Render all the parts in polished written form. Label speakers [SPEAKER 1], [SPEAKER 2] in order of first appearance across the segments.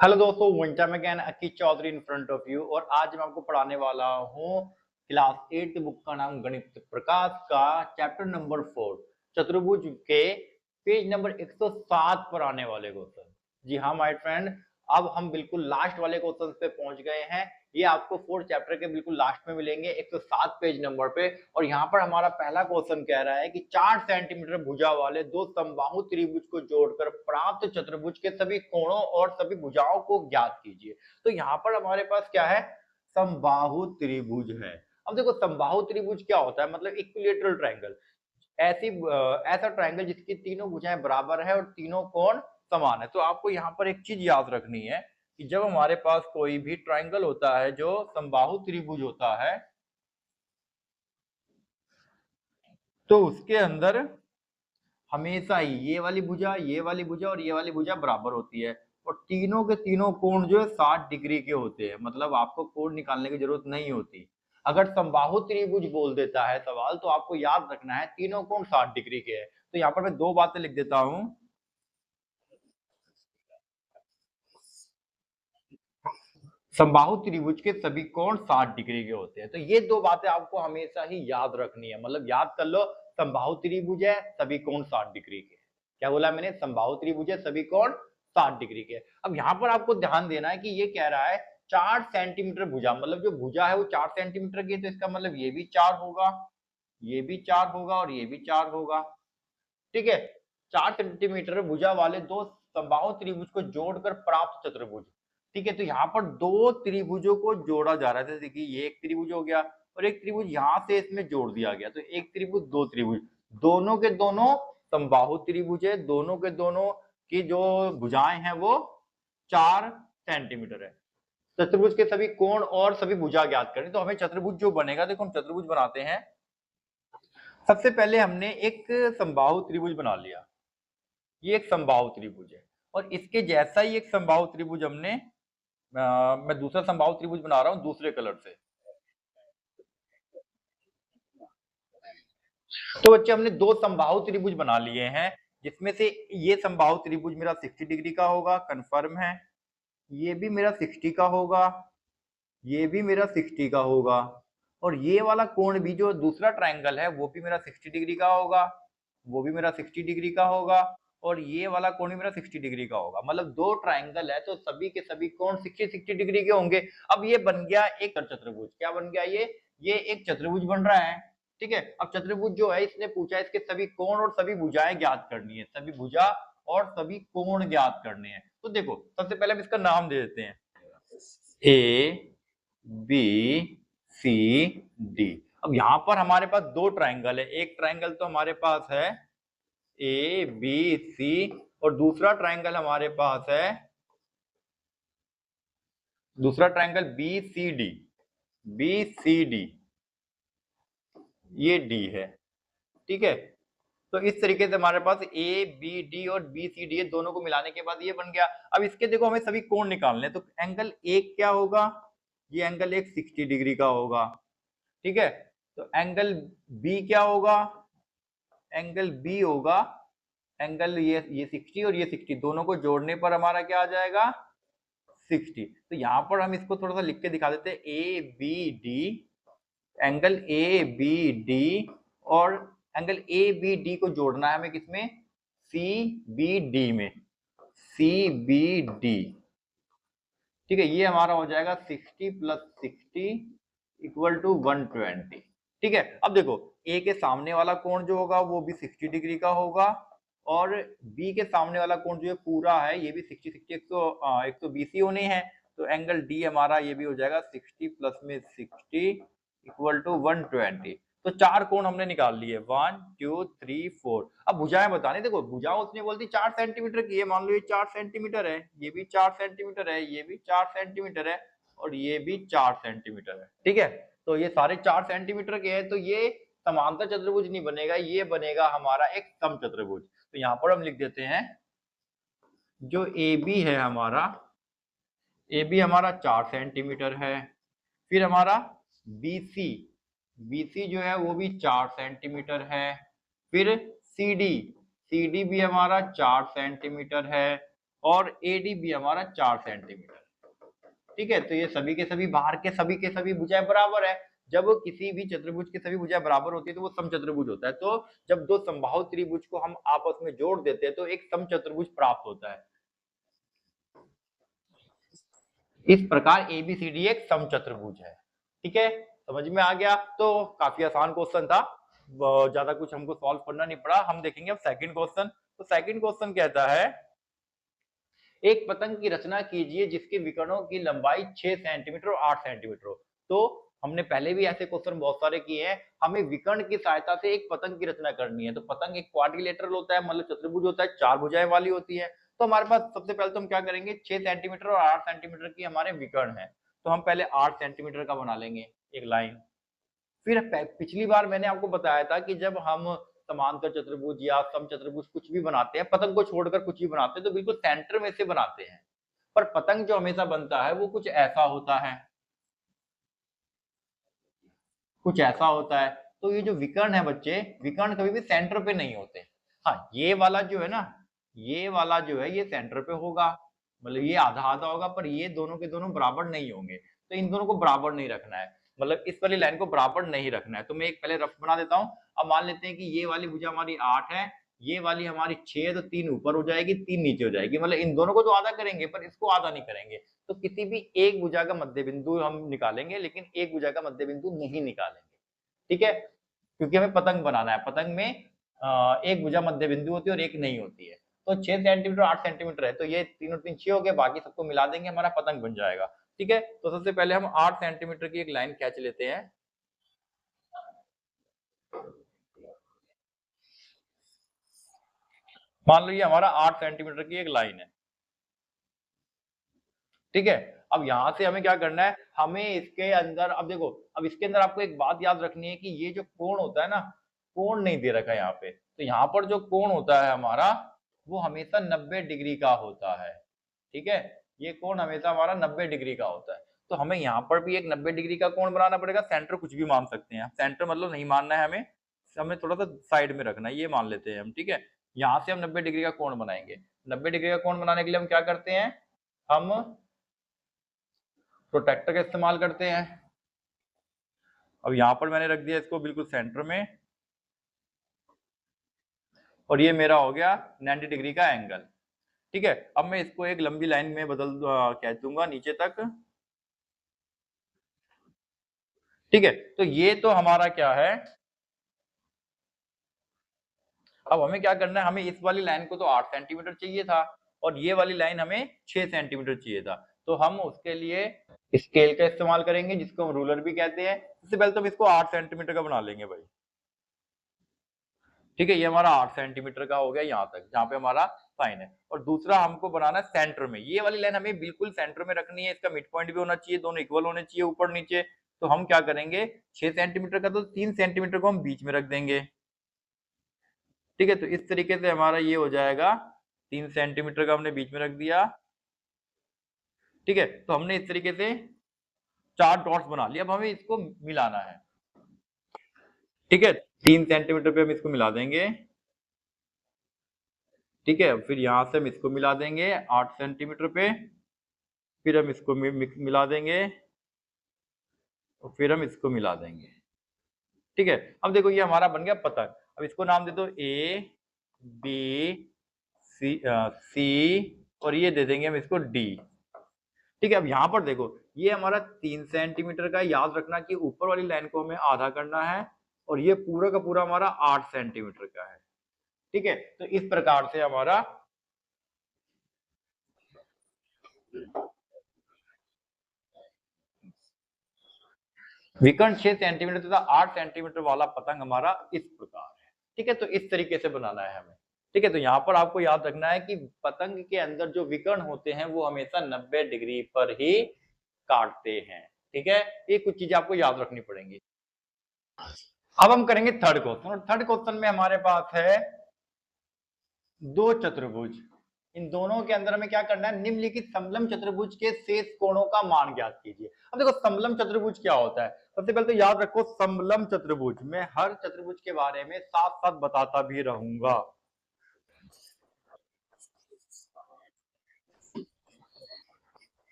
[SPEAKER 1] Hello दोस्तों, one time again Aqib Chaudhary in front of you. और आज मैं आपको पढ़ाने वाला हूँ क्लास 8 बुक का नाम गणित प्रकाश का चैप्टर नंबर 4 चतुर्भुज के पेज नंबर 107 पर आने वाले क्वेश्चन। जी हाँ माय फ्रेंड, अब हम बिल्कुल लास्ट वाले क्वेश्चन पे पहुंच गए हैं। ये आपको 4 चैप्टर के बिल्कुल लास्ट में मिलेंगे 107 पेज नंबर पे। और यहाँ पर हमारा पहला क्वेश्चन कह रहा है कि 4 सेंटीमीटर भुजा वाले दो समबाहु त्रिभुज को जोड़कर प्राप्त चतुर्भुज के सभी कोणों और सभी भुजाओं को ज्ञात कीजिए। तो यहाँ पर हमारे पास क्या है, समबाहु त्रिभुज है। अब देखो समबाहु त्रिभुज क्या होता है, मतलब इक्विलेटरल ट्रायंगल। ऐसा ट्रायंगल जिसकी तीनों भुजाएं बराबर है और तीनों कोण समान है। तो आपको यहाँ पर एक चीज याद रखनी है कि जब हमारे पास कोई भी ट्रायंगल होता है जो समबाहु त्रिभुज होता है, तो उसके अंदर हमेशा ही ये वाली भुजा, ये वाली भुजा और ये वाली भुजा बराबर होती है। और तीनों के तीनों कोण जो है 60 डिग्री के होते हैं, मतलब आपको कोण निकालने की जरूरत नहीं होती। अगर समबाहु त्रिभुज बोल देता है सवाल, तो आपको याद रखना है तीनों कोण 60 डिग्री के हैं। तो यहाँ पर मैं दो बातें लिख देता हूं। समबाहु त्रिभुज के सभी कोण 60 डिग्री के होते हैं। तो ये दो बातें आपको हमेशा ही याद रखनी है, मतलब याद कर लो। समबाहु त्रिभुज है, सभी कोण 60 डिग्री के। क्या बोला मैंने? समबाहु त्रिभुज है, सभी कोण 60 डिग्री के। अब यहाँ पर आपको ध्यान देना है कि ये कह रहा है 4 सेंटीमीटर भुजा, मतलब जो भुजा है वो 4 सेंटीमीटर की है। तो इसका मतलब ये भी 4 होगा, ये भी 4 होगा और ये भी 4 होगा। ठीक है, 4 सेंटीमीटर भुजा वाले दो समबाहु त्रिभुज को जोड़कर प्राप्त चतुर्भुज। ठीक है, तो यहाँ पर दो त्रिभुजों को जोड़ा जा रहा है। देखिए ये एक त्रिभुज हो गया और एक त्रिभुज यहाँ से इसमें जोड़ दिया गया। तो एक त्रिभुज, दो त्रिभुज, दोनों के दोनों समबाहु त्रिभुज है। दोनों के दोनों की जो भुजाएं हैं वो 4 सेंटीमीटर है। चतुर्भुज के सभी कोण और सभी भुजा ज्ञात करें। तो हमें चतुर्भुज जो बनेगा, देखो हम चतुर्भुज बनाते हैं। सबसे पहले हमने एक समबाहु त्रिभुज बना लिया। ये एक समबाहु त्रिभुज है और इसके जैसा ही एक समबाहु त्रिभुज हमने मैं दूसरा समबाहु त्रिभुज बना रहा हूं दूसरे कलर से। तो बच्चे हमने दो समबाहु त्रिभुज बना लिए हैं, जिसमें से ये समबाहु त्रिभुज मेरा 60 डिग्री का होगा, कंफर्म है। ये भी मेरा 60 का होगा, ये भी मेरा 60 का होगा। और ये वाला कोण भी जो दूसरा ट्रायंगल है वो भी मेरा 60 डिग्री का होगा, वो भी मेरा 60 डिग्री का होगा। और ये वाला कोण भी मेरा 60 डिग्री का होगा। मतलब दो ट्रायंगल है तो सभी के सभी कोण 60 डिग्री के होंगे। अब ये बन गया एक चतुर्भुज। क्या बन गया ये एक चतुर्भुज बन रहा है। ठीक है, अब चतुर्भुज जो है इसने पूछा इसके सभी कोण और सभी भुजाएं ज्ञात करनी है, सभी भुजा और सभी कोण ज्ञात करने हैं। तो देखो सबसे पहले हम इसका नाम दे देते हैं, ए बी सी डी। अब यहां पर हमारे पास दो ट्रायंगल है। एक ट्रायंगल तो हमारे पास है ए बी सी और दूसरा ट्रायंगल हमारे पास है, दूसरा triangle B C D. B C D, ये डी है। ठीक है, तो इस तरीके से हमारे पास ए बी डी और बी सी डी दोनों को मिलाने के बाद ये बन गया। अब इसके देखो हमें सभी कोण निकालने हैं। तो एंगल एक क्या होगा, ये एंगल एक 60 डिग्री का होगा। ठीक है, तो एंगल बी क्या होगा, एंगल बी होगा, एंगल ये 60 और ये 60 दोनों को जोड़ने पर हमारा क्या आ जाएगा, 60। तो यहां पर हम इसको थोड़ा सा लिख के दिखा देते हैं, A B D, angle A B D. और एंगल ए बी डी को जोड़ना है हमें किसमें, सी बी डी में, सी बी डी। ठीक है, ये हमारा हो जाएगा 60 प्लस 60 इक्वल टू 120। ठीक है, अब देखो ए के सामने वाला कोण जो होगा वो भी 60 डिग्री का होगा और बी के सामने वाला कोण जो है पूरा है ये भी 60 60 120 होने हैं। तो एंगल डी हमारा ये भी हो जाएगा 60 प्लस में 60 इक्वल टू 120। तो चार कोण हमने निकाल लिए, 1 2 3 4। अब भुजाएं बताने, देखो भुजाएं उसने बोलती 4 सेंटीमीटर की है। मान लो ये 4 सेंटीमीटर है, ये भी 4 सेंटीमीटर है, ये भी 4 सेंटीमीटर है और ये भी 4 सेंटीमीटर है। ठीक है, तो ये सारे 4 सेंटीमीटर के हैं। तो ये समांतर चतुर्भुज नहीं बनेगा, ये बनेगा हमारा एक समचतुर्भुज। तो यहाँ पर हम लिख देते हैं जो ए बी है हमारा, ए बी हमारा 4 सेंटीमीटर है। फिर हमारा बी सी, बी सी जो है वो भी 4 सेंटीमीटर है। फिर सी डी, सी डी भी हमारा 4 सेंटीमीटर है। और ADB हमारा 4 सेंटीमीटर। ठीक है, तो ये सभी के सभी बाहर के सभी भुजाएं बराबर है। जब किसी भी चतुर्भुज की सभी भुजाएं बराबर होती है तो वो समचतुर्भुज होता है। तो जब दो समबाहु त्रिभुज को हम आपस में जोड़ देते हैं तो एक समचतुर्भुज प्राप्त होता है। इस प्रकार ABCD एक समचतुर्भुज है। ठीक है, समझ में आ गया। तो काफी आसान क्वेश्चन था, ज्यादा कुछ हमको सॉल्व करना नहीं पड़ा। हम देखेंगे अब सेकंड क्वेश्चन। तो सेकंड क्वेश्चन कहता है एक पतंग की रचना कीजिए जिसके विकर्णों की लंबाई 6 सेंटीमीटर और 8 सेंटीमीटर हो। तो हमने पहले भी ऐसे क्वेश्चन बहुत सारे किए हैं। हमें विकर्ण की सहायता से एक पतंग की रचना करनी है। तो पतंग एक क्वाड्रिलेटरल होता है, मतलब चतुर्भुज होता है, 4 भुजाएं वाली होती है। तो हमारे पास सबसे पहले तो हम क्या करेंगे, 6 सेंटीमीटर और 8 सेंटीमीटर की हमारे विकर्ण है। तो हम पहले 8 सेंटीमीटर का बना लेंगे एक लाइन। फिर पिछली बार मैंने आपको बताया था कि जब हम समांतर चतुर्भुज या समचतुर्भुज कुछ भी बनाते हैं, पतंग को छोड़कर कुछ भी बनाते हैं, तो बिल्कुल सेंटर में से बनाते हैं। पर पतंग जो हमेशा बनता है वो कुछ ऐसा होता है, कुछ ऐसा होता है। तो ये जो विकर्ण है बच्चे, विकर्ण कभी भी सेंटर पे नहीं होते। हाँ, ये वाला जो है ना, ये वाला जो है ये सेंटर पे होगा, मतलब ये आधा आधा होगा, पर ये दोनों के दोनों बराबर नहीं होंगे। तो इन दोनों को बराबर नहीं रखना है, मतलब इस वाली लाइन को बराबर नहीं रखना है। तो मैं एक पहले रफ बना देता हूँ। अब मान लेते हैं कि ये वाली भुजा हमारी 8 है, ये वाली हमारी 6 है, तो 3 ऊपर हो जाएगी, 3 नीचे हो जाएगी। मतलब इन दोनों को तो आधा करेंगे पर इसको आधा नहीं करेंगे। तो किसी भी एक भुजा का मध्य बिंदु हम निकालेंगे, लेकिन एक भुजा का मध्य बिंदु नहीं निकालेंगे। ठीक है, क्योंकि हमें पतंग बनाना है। पतंग में एक भुजा मध्य बिंदु होती है और एक नहीं होती है। तो 6 सेंटीमीटर 8 सेंटीमीटर है, तो ये 3 और 3 6 हो गए, बाकी सबको मिला देंगे, हमारा पतंग बन जाएगा। ठीक है, तो सबसे पहले हम 8 सेंटीमीटर की एक लाइन खींच लेते हैं। मान लो ये हमारा 8 सेंटीमीटर की एक लाइन है। ठीक है, अब यहां से हमें क्या करना है, हमें इसके अंदर, अब देखो, अब इसके अंदर आपको एक बात याद रखनी है कि ये जो कोण होता है ना, कोण नहीं दे रखा है यहाँ पे। तो यहाँ पर जो कोण होता है हमारा, वो हमेशा 90 डिग्री का होता है। ठीक है, ये कोण हमेशा हमारा 90 डिग्री का होता है। तो हमें यहाँ पर भी एक 90 डिग्री का कोण बनाना पड़ेगा। सेंटर कुछ भी मान सकते हैं, सेंटर मतलब नहीं मानना है हमें, हमें थोड़ा सा साइड में रखना है, ये मान लेते हैं हम। ठीक है, यहाँ से हम 90 डिग्री का कोण बनाएंगे। 90 डिग्री का कोण बनाने के लिए हम क्या करते हैं, हम प्रोटेक्टर का इस्तेमाल करते हैं। अब यहां पर मैंने रख दिया इसको बिल्कुल सेंटर में, और ये मेरा हो गया 90 डिग्री का एंगल। ठीक है, अब मैं इसको एक लंबी लाइन में खींच दूंगा नीचे तक। ठीक है, तो ये तो हमारा क्या है, अब हमें क्या करना है, हमें इस वाली लाइन को तो 8 सेंटीमीटर चाहिए था, और ये वाली लाइन हमें 6 सेंटीमीटर चाहिए था। तो हम उसके लिए स्केल का इस्तेमाल करेंगे, जिसको हम रूलर भी कहते हैं। सबसे पहले तो हम इसको 8 सेंटीमीटर का बना लेंगे भाई। ठीक है, ये हमारा 8 सेंटीमीटर का हो गया यहाँ तक, जहाँ पे हमारा साइन है। और दूसरा हमको बनाना है सेंटर में, ये वाली लाइन हमें बिल्कुल सेंटर में रखनी है। इसका मिड पॉइंट भी होना चाहिए, दोनों इक्वल होने चाहिए ऊपर नीचे। तो हम क्या करेंगे, 6 सेंटीमीटर का तो 3 सेंटीमीटर को हम बीच में रख देंगे। ठीक है, तो इस तरीके से हमारा ये हो जाएगा, 3 सेंटीमीटर का हमने बीच में रख दिया। ठीक है, तो हमने इस तरीके से 4 डॉट्स बना लिया। अब हमें इसको मिलाना है। ठीक है, 3 सेंटीमीटर पे हम इसको मिला देंगे। ठीक है, फिर यहां से हम इसको मिला देंगे 8 सेंटीमीटर पे, फिर हम इसको मिला देंगे, और फिर हम इसको मिला देंगे। ठीक है, अब देखो ये हमारा बन गया पतंग। अब इसको नाम दे दो A B C और ये दे देंगे हम इसको D। ठीक है, अब यहाँ पर देखो, ये हमारा 3 सेंटीमीटर का, याद रखना कि ऊपर वाली लाइन को हमें आधा करना है, और ये पूरा का पूरा हमारा 8 सेंटीमीटर का है। ठीक है, तो इस प्रकार से हमारा विकर्ण 6 सेंटीमीटर तथा 8 सेंटीमीटर वाला पतंग हमारा इस प्रकार है। ठीक है, तो इस तरीके से बनाना है हमें। ठीक है, तो यहाँ पर आपको याद रखना है कि पतंग के अंदर जो विकर्ण होते हैं वो हमेशा 90 डिग्री पर ही काटते हैं। ठीक है, ये कुछ चीजें आपको याद रखनी पड़ेंगी। अब हम करेंगे थर्ड क्वेश्चन, और थर्ड क्वेश्चन में हमारे पास है दो चतुर्भुज। इन दोनों के अंदर हमें क्या करना है, निम्नलिखित समलम चतुर्भुज के शेष कोणों का मान ज्ञात कीजिए। अब देखो समलम चतुर्भुज क्या होता है, सबसे पहले तो याद रखो समलम चतुर्भुज, मैं हर चतुर्भुज के बारे में साथ साथ बताता भी रहूंगा।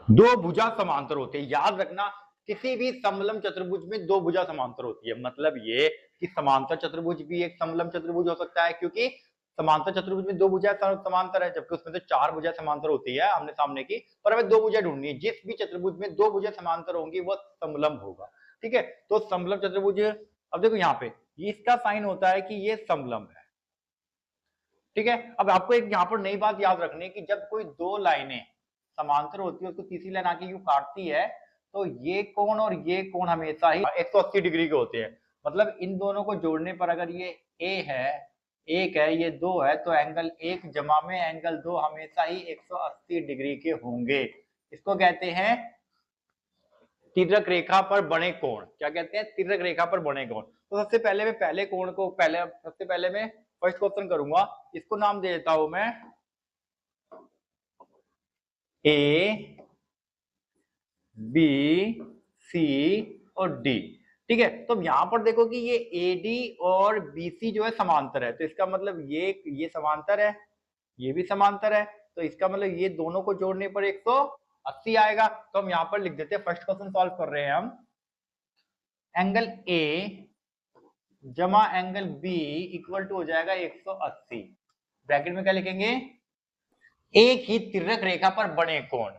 [SPEAKER 1] दो भुजा समांतर होते हैं, याद रखना किसी भी समलम चतुर्भुज में दो भुजा समांतर होती है। मतलब ये कि समांतर चतुर्भुज भी एक समलम चतुर्भुज हो सकता है, क्योंकि समांतर चतुर्भुज में दो भुजा समांतर है, जबकि उसमें तो चार भुजा समांतर होती है आमने सामने की, पर हमें दो भुजा ढूंढनी है। जिस भी चतुर्भुज में दो भुजा समांतर होंगी वो समलम होगा। ठीक है, तो समलम चतुर्भुज, अब देखो यहाँ पे इसका साइन होता है कि ये समलम है। ठीक है, अब आपको एक यहाँ पर नई बात याद रखनी है कि जब कोई दो लाइनें समांतर होती है, उसको तीसरी लाइन आके यूं काटती है, तो ये कोण और ये कोण हमेशा ही 180 डिग्री के होते हैं। मतलब इन दोनों को जोड़ने पर अगर ये ए है, एक है, ये दो है, तो एंगल एक जमा में एंगल दो हमेशा ही 180 डिग्री के होंगे। इसको कहते हैं तिर्यक रेखा पर बने कोण। क्या कहते हैं? तिर्यक रेखा पर बने कोण। तो सबसे पहले मैं पहले कोण को सबसे पहले मैं फर्स्ट क्वेश्चन करूंगा, इसको नाम दे देता हूं मैं ए बी सी और डी। ठीक है, तो यहां पर देखो कि ये AD और BC जो है समांतर है, तो इसका मतलब ये समांतर है, ये भी समांतर है, तो इसका मतलब ये दोनों को जोड़ने पर 180 आएगा। तो हम यहां पर लिख देते हैं, फर्स्ट क्वेश्चन सॉल्व कर रहे हैं हम, एंगल A जमा एंगल B इक्वल टू हो जाएगा 180। ब्रैकेट में क्या लिखेंगे? एक ही तिर्यक रेखा पर बने कोण,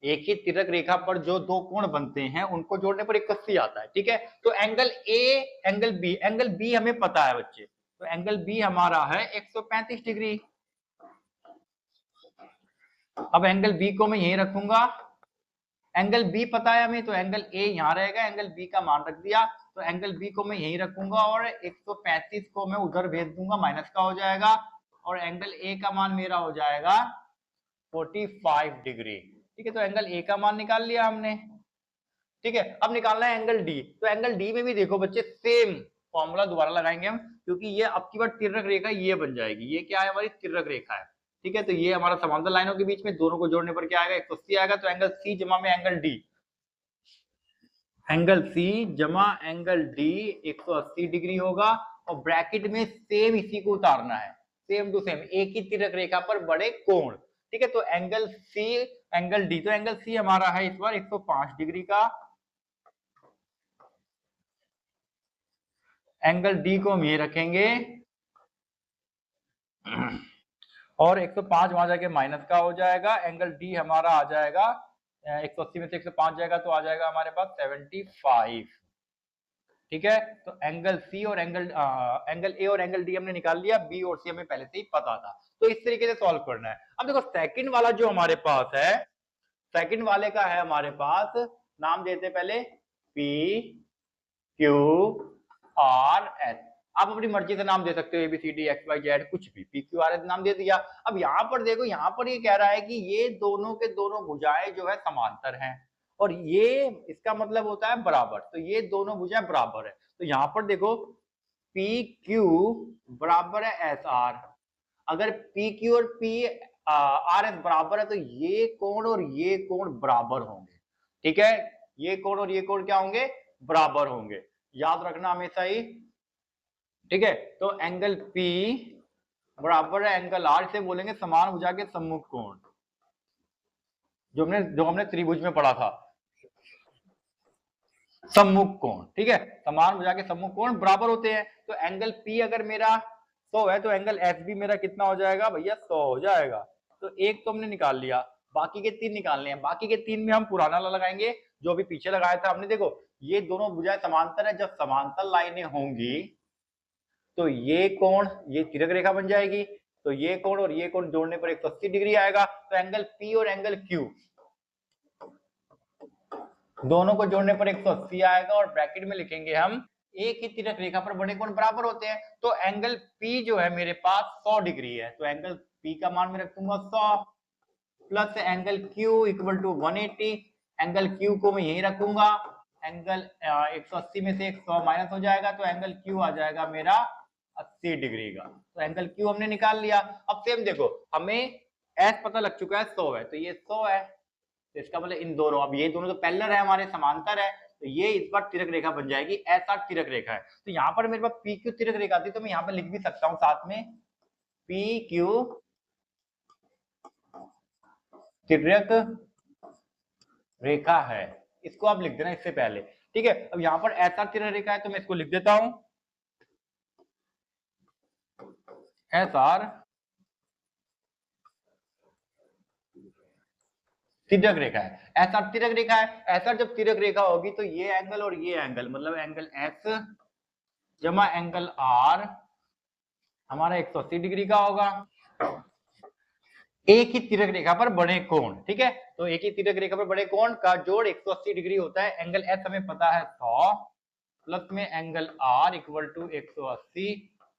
[SPEAKER 1] एक ही तिर्यक रेखा पर जो दो कोण बनते हैं उनको जोड़ने पर 180 आता है। ठीक है, तो एंगल A एंगल B हमें पता है बच्चे, तो एंगल B हमारा है 135 डिग्री। अब एंगल B को मैं यहीं रखूंगा, एंगल B पता है हमें, तो एंगल A यहां रहेगा, एंगल B का मान रख दिया, तो एंगल B को मैं यहीं रखूंगा और 135 को मैं उधर भेज दूंगा, माइनस का हो जाएगा, और एंगल A का मान मेरा हो जाएगा 45 डिग्री। ठीक है, तो एंगल A का मान निकाल लिया हमने। ठीक है, अब निकालना है एंगल D। तो एंगल D में भी देखो बच्चे सेम फॉर्मूला दोबारा लगाएंगे हम, क्योंकि ये अब की बार तिर्यक रेखा ये बन जाएगी। ये क्या है? हमारी तिर्यक रेखा है। ठीक है, तो ये हमारा समांतर लाइनों के बीच में दोनों को जोड़ने पर क्या आएगा? 180 आएगा। तो एंगल C जमा में एंगल D, एंगल C जमा एंगल D 180 डिग्री होगा, और ब्रैकेट में सेम इसी को उतारना है, सेम टू सेम, एक ही तिर्यक रेखा पर बड़े कोण। ठीक है, तो एंगल C एंगल D, तो एंगल C हमारा है इस बार 105 डिग्री का, एंगल D को हम ये रखेंगे, और 105 वहां जाके माइनस का हो जाएगा, एंगल D हमारा आ जाएगा 180 में से 105 जाएगा तो आ जाएगा हमारे पास 75। ठीक है, तो एंगल C और एंगल A और एंगल D हमने निकाल लिया, B और C हमें पहले से ही पता था। तो इस तरीके से सॉल्व करना है। अब देखो सेकंड वाला जो हमारे पास है, सेकंड वाले का है हमारे पास, नाम देते पहले P Q R S। आप अपनी मर्जी से नाम दे सकते हो, ABCD XYZ कुछ भी, PQRS नाम दे दिया। अब यहाँ पर देखो, यहाँ पर ये कह रहा है कि ये दोनों के दोनों भुजाएं जो है समांतर हैं, और ये इसका मतलब होता है बराबर, तो ये दोनों भुजाएं बराबर है। तो यहाँ पर देखो PQ बराबर है SR, अगर PQ और RS बराबर है तो ये कोण और ये कोण बराबर होंगे। ठीक है, ये कोण और ये कोण क्या होंगे? बराबर होंगे, याद रखना हमेशा ही। ठीक है, तो एंगल P बराबर है एंगल R, से बोलेंगे समान भुजा के सम्मुख कोण, जो हमने त्रिभुज में पढ़ा था, सम्मुख कोण। ठीक है, समान भुजा के सम्मुख कोण बराबर होते हैं। तो एंगल P अगर मेरा 100 है, तो एंगल S भी मेरा कितना हो जाएगा भैया? 100 हो जाएगा। तो एक तो हमने निकाल लिया, बाकी के तीन निकालने हैं। बाकी के तीन में हम पुराना लगाएंगे जो भी पीछे लगाया था हमने। देखो ये दोनों भुजाएं समांतर है, जब समांतर लाइनें होंगी तो ये कोण, ये तिर्यक रेखा बन जाएगी, तो ये कोण और ये कोण जोड़ने पर 180 डिग्री आएगा। तो एंगल P और एंगल Q दोनों को जोड़ने पर 180 आएगा, और ब्रैकेट में लिखेंगे हम एक ही तिर्यक रेखा पर बड़े कोण बराबर होते हैं। तो एंगल P जो है मेरे पास 100 डिग्री है, तो एंगल P का मान मैं रखूंगा 100, plus angle Q equal to 180, angle Q को मैं यही रखूंगा, एंगल 180 में से 100 माइनस हो जाएगा, तो एंगल Q आ जाएगा मेरा 80 डिग्री का। तो एंगल Q हमने निकाल लिया। अब सेम देखो, हमें S पता लग चुका है 100 है, तो ये 100 है, तो इसका मतलब इन दोनों, अब ये दोनों तो पैरेलल है हमारे, समांतर है, तो ये इस बार तिर्यक रेखा बन जाएगी, SR तिर्यक रेखा है। तो यहाँ पर मेरे पास PQ तिर्यक रेखा थी, तो मैं यहाँ पर लिख भी सकता हूँ साथ में PQ तिर्यक रेखा है, इसको आप लिख देना इससे पहले। ठीक है, अब यहाँ पर ऐसा तिरक रेखा है तो मैं इसको लिख देता हूं SR तिरक रेखा है। ऐसा तिरक रेखा है, ऐसा जब तिरक रेखा होगी तो ये एंगल और ये एंगल मतलब एंगल X जमा एंगल R हमारा 180 डिग्री का होगा। एक ही तिरक रेखा पर बड़े कोण, ठीक है, तो एक ही तिरक रेखा पर बड़े कोण का जोड़ 180 डिग्री होता है। एंगल S हमें पता है 100 प्लस में angle R equal to 180,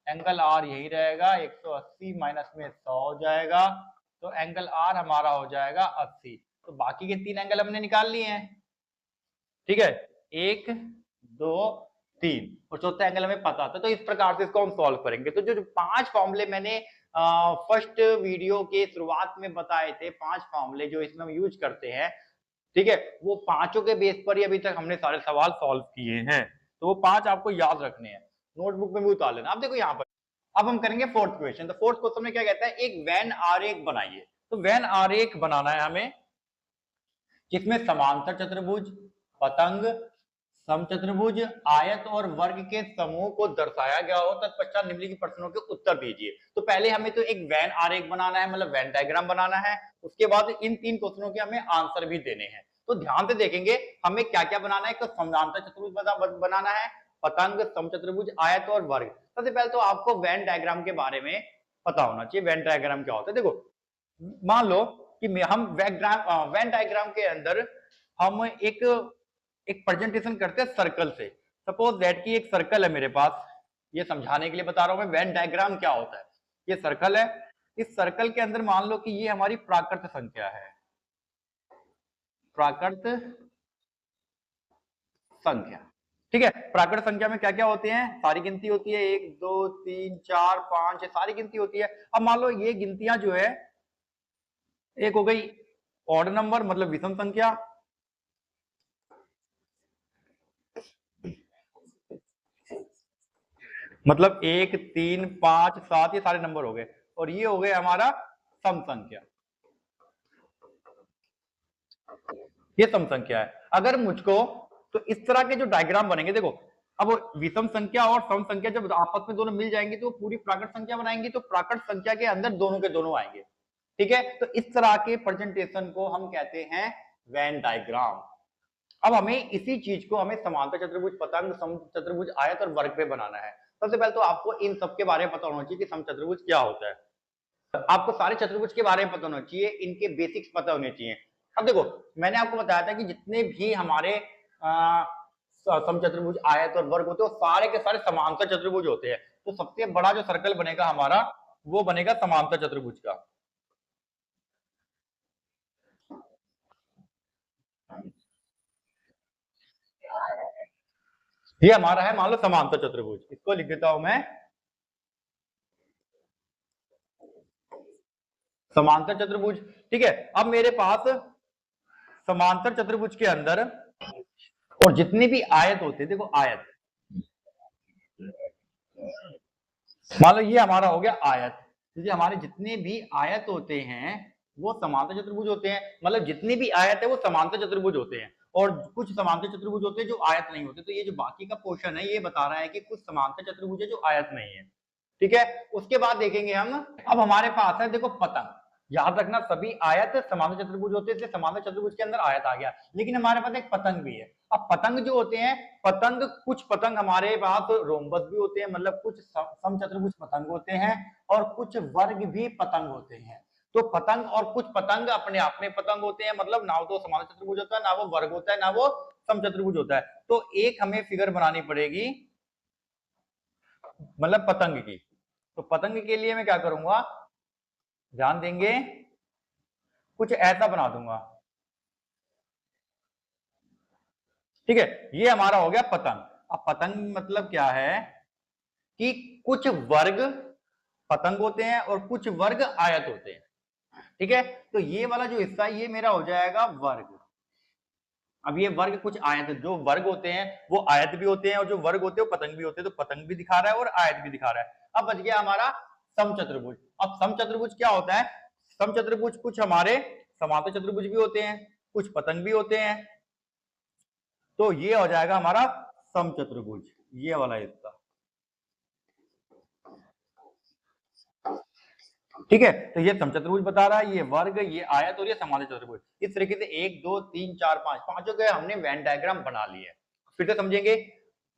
[SPEAKER 1] angle R यही रहेगा 180 माइनस में 100 हो जाएगा, तो एंगल R हमारा हो जाएगा 80। तो बाकी के 3 एंगल हमने निकाल लिए हैं, ठीक है, 1 2 3 और चौथा एंगल हमें पता था। तो इस प्रकार से इसको हम सॉल्व करेंगे। तो जो 5 फॉर्मूले मैंने फर्स्ट वीडियो के शुरुआत में बताए थे, 5 फॉर्मूले जो इसमें हम यूज करते हैं, ठीक है, वो पांचों के बेस पर ही अभी तक हमने सारे सवाल सॉल्व किए हैं। तो वो 5 आपको याद रखने हैं, नोटबुक में भी उतार लेना। अब देखो यहाँ पर अब हम करेंगे फोर्थ क्वेश्चन। तो फोर्थ क्वेश्चन में क्या कहता है, एक वेन आरेख बनाइए। तो वेन आरेख बनाना है हमें जिसमें समांतर चतुर्भुज, पतंग, समचतुर्भुज, आयत और वर्ग के समूह को दर्शाया गया हो। तत्पश्चात निम्नलिखित प्रश्नों के उत्तर दीजिए। तो पहले हमें तो एक वेन आरेख बनाना है, मतलब वेन डायग्राम बनाना है। उसके बाद इन 3 क्वेश्चनों के हमें आंसर भी देने हैं। तो ध्यान से देखेंगे हमें क्या क्या बनाना है। तो समांतर चतुर्भुज बनाना है, पतंग, समचतुर्भुज, आयत और वर्ग। सबसे पहले तो आपको वेन डायग्राम के बारे में पता होना चाहिए। वेन डायग्राम क्या होता है, देखो मान लो कि हम वेन डायग्राम के अंदर हम एक प्रेजेंटेशन करते हैं सर्कल से। सपोज दैट कि एक सर्कल है मेरे पास, ये समझाने के लिए बता रहा हूं मैं वेन डायग्राम क्या होता है। ये सर्कल है, इस सर्कल के अंदर मान लो कि ये हमारी प्राकृत संख्या है, प्राकृत संख्या, ठीक है। प्राकृत संख्या में क्या क्या होते हैं, सारी गिनती होती है, 1 2 3 4 5 सारी गिनती होती है। अब मान लो ये गिनतियां जो है, एक हो गई ऑड नंबर मतलब विषम संख्या, मतलब 1 3 5 7 ये सारे नंबर हो गए, और ये हो गए हमारा सम संख्या, ये सम संख्या है। अगर मुझको तो इस तरह के जो डायग्राम बनेंगे, देखो अब विषम संख्या और सम संख्या जब आपस में दोनों मिल जाएंगे तो पूरी प्राकृत संख्या बनाएंगे, तो प्राकृत संख्या के अंदर दोनों के दोनों आएंगे, ठीक है। तो इस तरह के प्रेजेंटेशन को हम कहते हैं वेन डायग्राम। अब हमें इसी चीज को हमें समांतर चतुर्भुज, पतंग, समचतुर्भुज, आयत और वर्ग पे बनाना है। सबसे पहले तो आपको इन सब के बारे में पता होना चाहिए कि समचतुर्भुज क्या होता है। आपको सारे चतुर्भुज के बारे में पता होना चाहिए, इनके बेसिक्स पता होने चाहिए। अब देखो मैंने आपको बताया था कि जितने भी हमारे समचतुर्भुज, आयत और वर्ग होते हैं वो सारे के सारे समांतर चतुर्भुज होते हैं। तो सबसे बड़ा जो सर्कल बनेगा हमारा वो बनेगा समांतर चतुर्भुज का। ये हमारा है मान लो समांतर चतुर्भुज, इसको लिख देता हूं मैं समांतर चतुर्भुज, ठीक है। अब मेरे पास समांतर चतुर्भुज के अंदर और जितने भी आयत होते हैं, देखो आयत मान लो ये हमारा हो गया आयत, क्योंकि हमारे जितने भी आयत होते हैं वो समांतर चतुर्भुज होते हैं, मतलब जितनी भी आयत है वो समांतर चतुर्भुज होते हैं। और कुछ समांतर चतुर्भुज होते हैं जो आयत नहीं होते। तो ये जो बाकी का पोर्शन है ये बता रहा है कि कुछ समांतर चतुर्भुज है जो आयत नहीं है, ठीक है। उसके बाद देखेंगे हम, अब हमारे पास है देखो पतंग। याद रखना सभी आयत समांतर चतुर्भुज होते हैं, इसलिए समांतर चतुर्भुज के अंदर आयत आ गया। लेकिन हमारे पास एक पतंग भी है। अब पतंग जो होते हैं, पतंग कुछ पतंग हमारे पास रोम्बस भी होते हैं, मतलब कुछ समचतुर्भुज पतंग होते हैं, और कुछ वर्ग भी पतंग होते हैं। तो पतंग और कुछ पतंग अपने आप में पतंग होते हैं, मतलब ना तो समांतर चतुर्भुज होता है, ना वो वर्ग होता है, ना वो समचतुर्भुज होता है। तो एक हमें फिगर बनानी पड़ेगी मतलब पतंग की। तो पतंग के लिए मैं क्या करूंगा, ध्यान देंगे, कुछ ऐसा बना दूंगा, ठीक है। ये हमारा हो गया पतंग। अब पतंग मतलब क्या है कि कुछ वर्ग पतंग होते हैं और कुछ वर्ग आयत होते हैं, ठीक है। तो ये वाला जो हिस्सा ये मेरा हो जाएगा वर्ग। अब ये वर्ग कुछ आयत, जो वर्ग होते हैं वो आयत भी होते हैं, और जो वर्ग होते हैं वो पतंग भी होते हैं। तो पतंग भी दिखा रहा है और आयत भी दिखा रहा है। अब बच गया हमारा समचतुर्भुज। अब समचतुर्भुज क्या होता है, समचतुर्भुज कुछ हमारे समांतर चतुर्भुज भी होते हैं, कुछ पतंग भी होते हैं। तो ये हो जाएगा हमारा समचतुर्भुज, ये वाला हिस्सा। ठीक है, तो ये समचतुर्भुज बता रहा है, ये वर्ग, ये आयत और ये समांतर चतुर्भुज। इस तरीके से 1 2 3 4 5 पांचों के हमने वेन डायग्राम बना लिए। फिर से समझेंगे,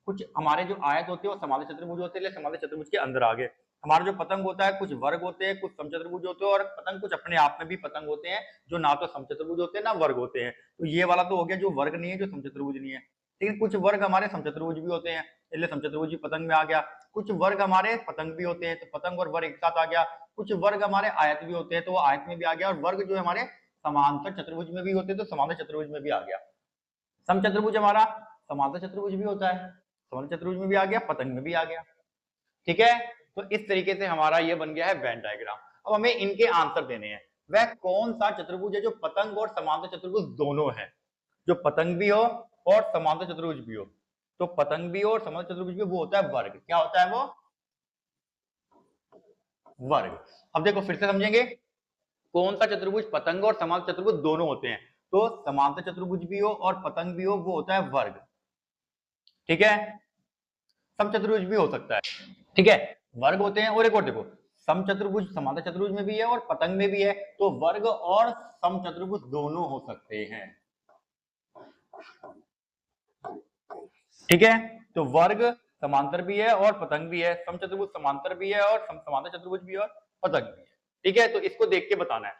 [SPEAKER 1] कुछ हमारे जो आयत होते हैं वो समांतर चतुर्भुज होते हैं, समांतर चतुर्भुज के अंदर आ गए। हमारा जो पतंग होता है कुछ वर्ग होते हैं, कुछ समचतुर्भुज होते हैं, और पतंग कुछ अपने आप में भी पतंग होते हैं जो ना तो समचतुर्भुज होते हैं ना वर्ग होते हैं। तो ये वाला तो हो गया जो वर्ग नहीं है, जो समचतुर्भुज नहीं है। लेकिन कुछ वर्ग हमारे समचतुर्भुज भी होते हैं, इसलिए समचतुर्भुज भी पतंग में आ गया। कुछ वर्ग हमारे पतंग भी होते हैं, तो पतंग और वर्ग एक साथ आ गया। कुछ वर्ग हमारे आयत भी होते हैं, तो वो आयत में भी आ गया। और वर्ग जो है हमारे समांतर चतुर्भुज में भी होते हैं, तो समांतर चतुर्भुज में भी आ गया। समचतुर्भुज हमारा समांतर चतुर्भुज भी होता है, समांतर चतुर्भुज में भी आ गया, पतंग में भी आ गया। ठीक है, तो इस तरीके से हमारा ये बन गया है वेन डायग्राम। अब हमें इनके आंसर देने हैं। वह कौन सा चतुर्भुज है जो पतंग और समांतर चतुर्भुज दोनों है, जो पतंग भी हो और समांतर चतुर्भुज भी हो। तो पतंग भी हो और समांतर चतुर्भुज भी, वो होता है वर्ग। क्या होता है वो? वर्ग। अब देखो फिर से समझेंगे, कौन सा चतुर्भुज पतंग और समांतर चतुर्भुज दोनों होते हैं। तो समांतर चतुर्भुज भी हो और पतंग भी हो, वो होता है वर्ग। ठीक है, समचतुर्भुज भी हो सकता है। ठीक है, वर्ग होते हैं। और एक और देखो, समचतुर्भुज समांतर चतुर्भुज में भी है और पतंग में भी है, तो वर्ग और समचतुर्भुज दोनों हो सकते हैं। ठीक है, तो वर्ग समांतर भी है और पतंग भी है, समचतुर्भुज समांतर भी है और समांतर चतुर्भुज भी है और पतंग भी है। ठीक है, तो इसको देख के बताना है,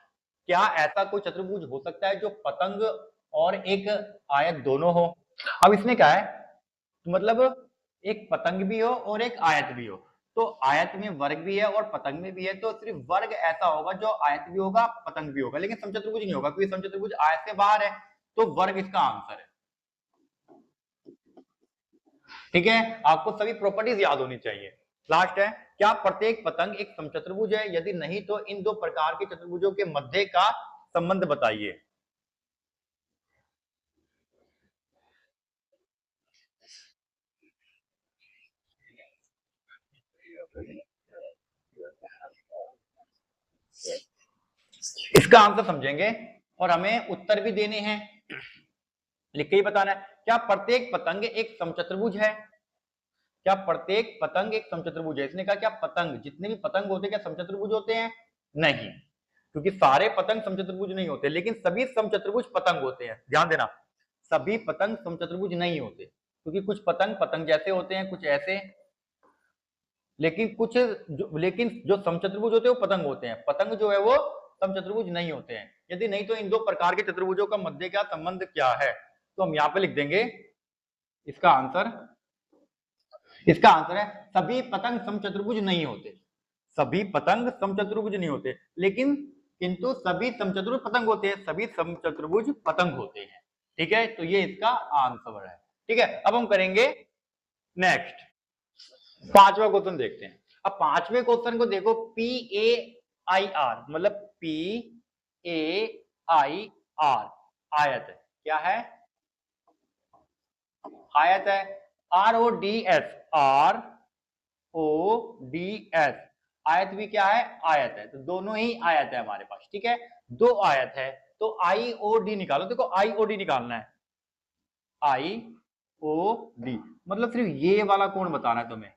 [SPEAKER 1] क्या ऐसा कोई चतुर्भुज हो सकता है जो पतंग और एक आयत दोनों हो। अब इसमें क्या है, मतलब एक पतंग भी हो और एक आयत भी हो। तो आयत में वर्ग भी है और पतंग में भी है, तो सिर्फ वर्ग ऐसा होगा जो आयत भी होगा पतंग भी होगा, लेकिन समचतुर्भुज नहीं होगा, क्योंकि समचतुर्भुज आयत से बाहर है। तो वर्ग इसका आंसर है। ठीक है, आपको सभी प्रॉपर्टीज याद होनी चाहिए। लास्ट है, क्या प्रत्येक पतंग एक समचतुर्भुज है? यदि नहीं तो इन दो प्रकार के चतुर्भुजों के मध्य का संबंध बताइए। इसका आंसर समझेंगे और हमें उत्तर भी देने हैं, लिख के ही बताना है। क्या प्रत्येक पतंग एक समचतुर्भुज है? क्या प्रत्येक पतंग एक समचतुर्भुज है? इसने कहा क्या पतंग, जितने भी पतंग होते हैं क्या समचतुर्भुज होते हैं? नहीं, क्योंकि सारे पतंग समचतुर्भुज नहीं होते, लेकिन सभी समचतुर्भुज पतंग होते हैं। ध्यान देना, सभी पतंग समचतुर्भुज नहीं होते, क्योंकि कुछ पतंग पतंग जैसे होते हैं, कुछ ऐसे। लेकिन जो समचतुर्भुज होते हैं वो पतंग होते हैं, पतंग जो है वो समचतुर्भुज नहीं होते हैं। यदि नहीं तो इन दो प्रकार के चतुर्भुजों का मध्य का संबंध क्या है? तो हम यहाँ पे लिख देंगे इसका आंसर। इसका आंसर है सभी पतंग समचतुर्भुज नहीं होते। सभी पतंग समचतुर्भुज नहीं होते, लेकिन किंतु सभी समचतुर्भुज पतंग होते हैं, सभी समचतुर्भुज पतंग होते हैं। ठीक है, तो ये इसका आंसर है। ठीक है, अब हम करेंगे नेक्स्ट, पांचवा क्वेश्चन देखते हैं। अब पांचवें क्वेश्चन को देखो, PAIR मतलब PAIR आयत है। क्या है? आयत है। RODS आयत भी क्या है? आयत है। तो दोनों ही आयत है हमारे पास। ठीक है, दो आयत है, तो IOD निकालो। देखो IOD निकालना है, IOD मतलब सिर्फ ये वाला कोण बताना है तुम्हें।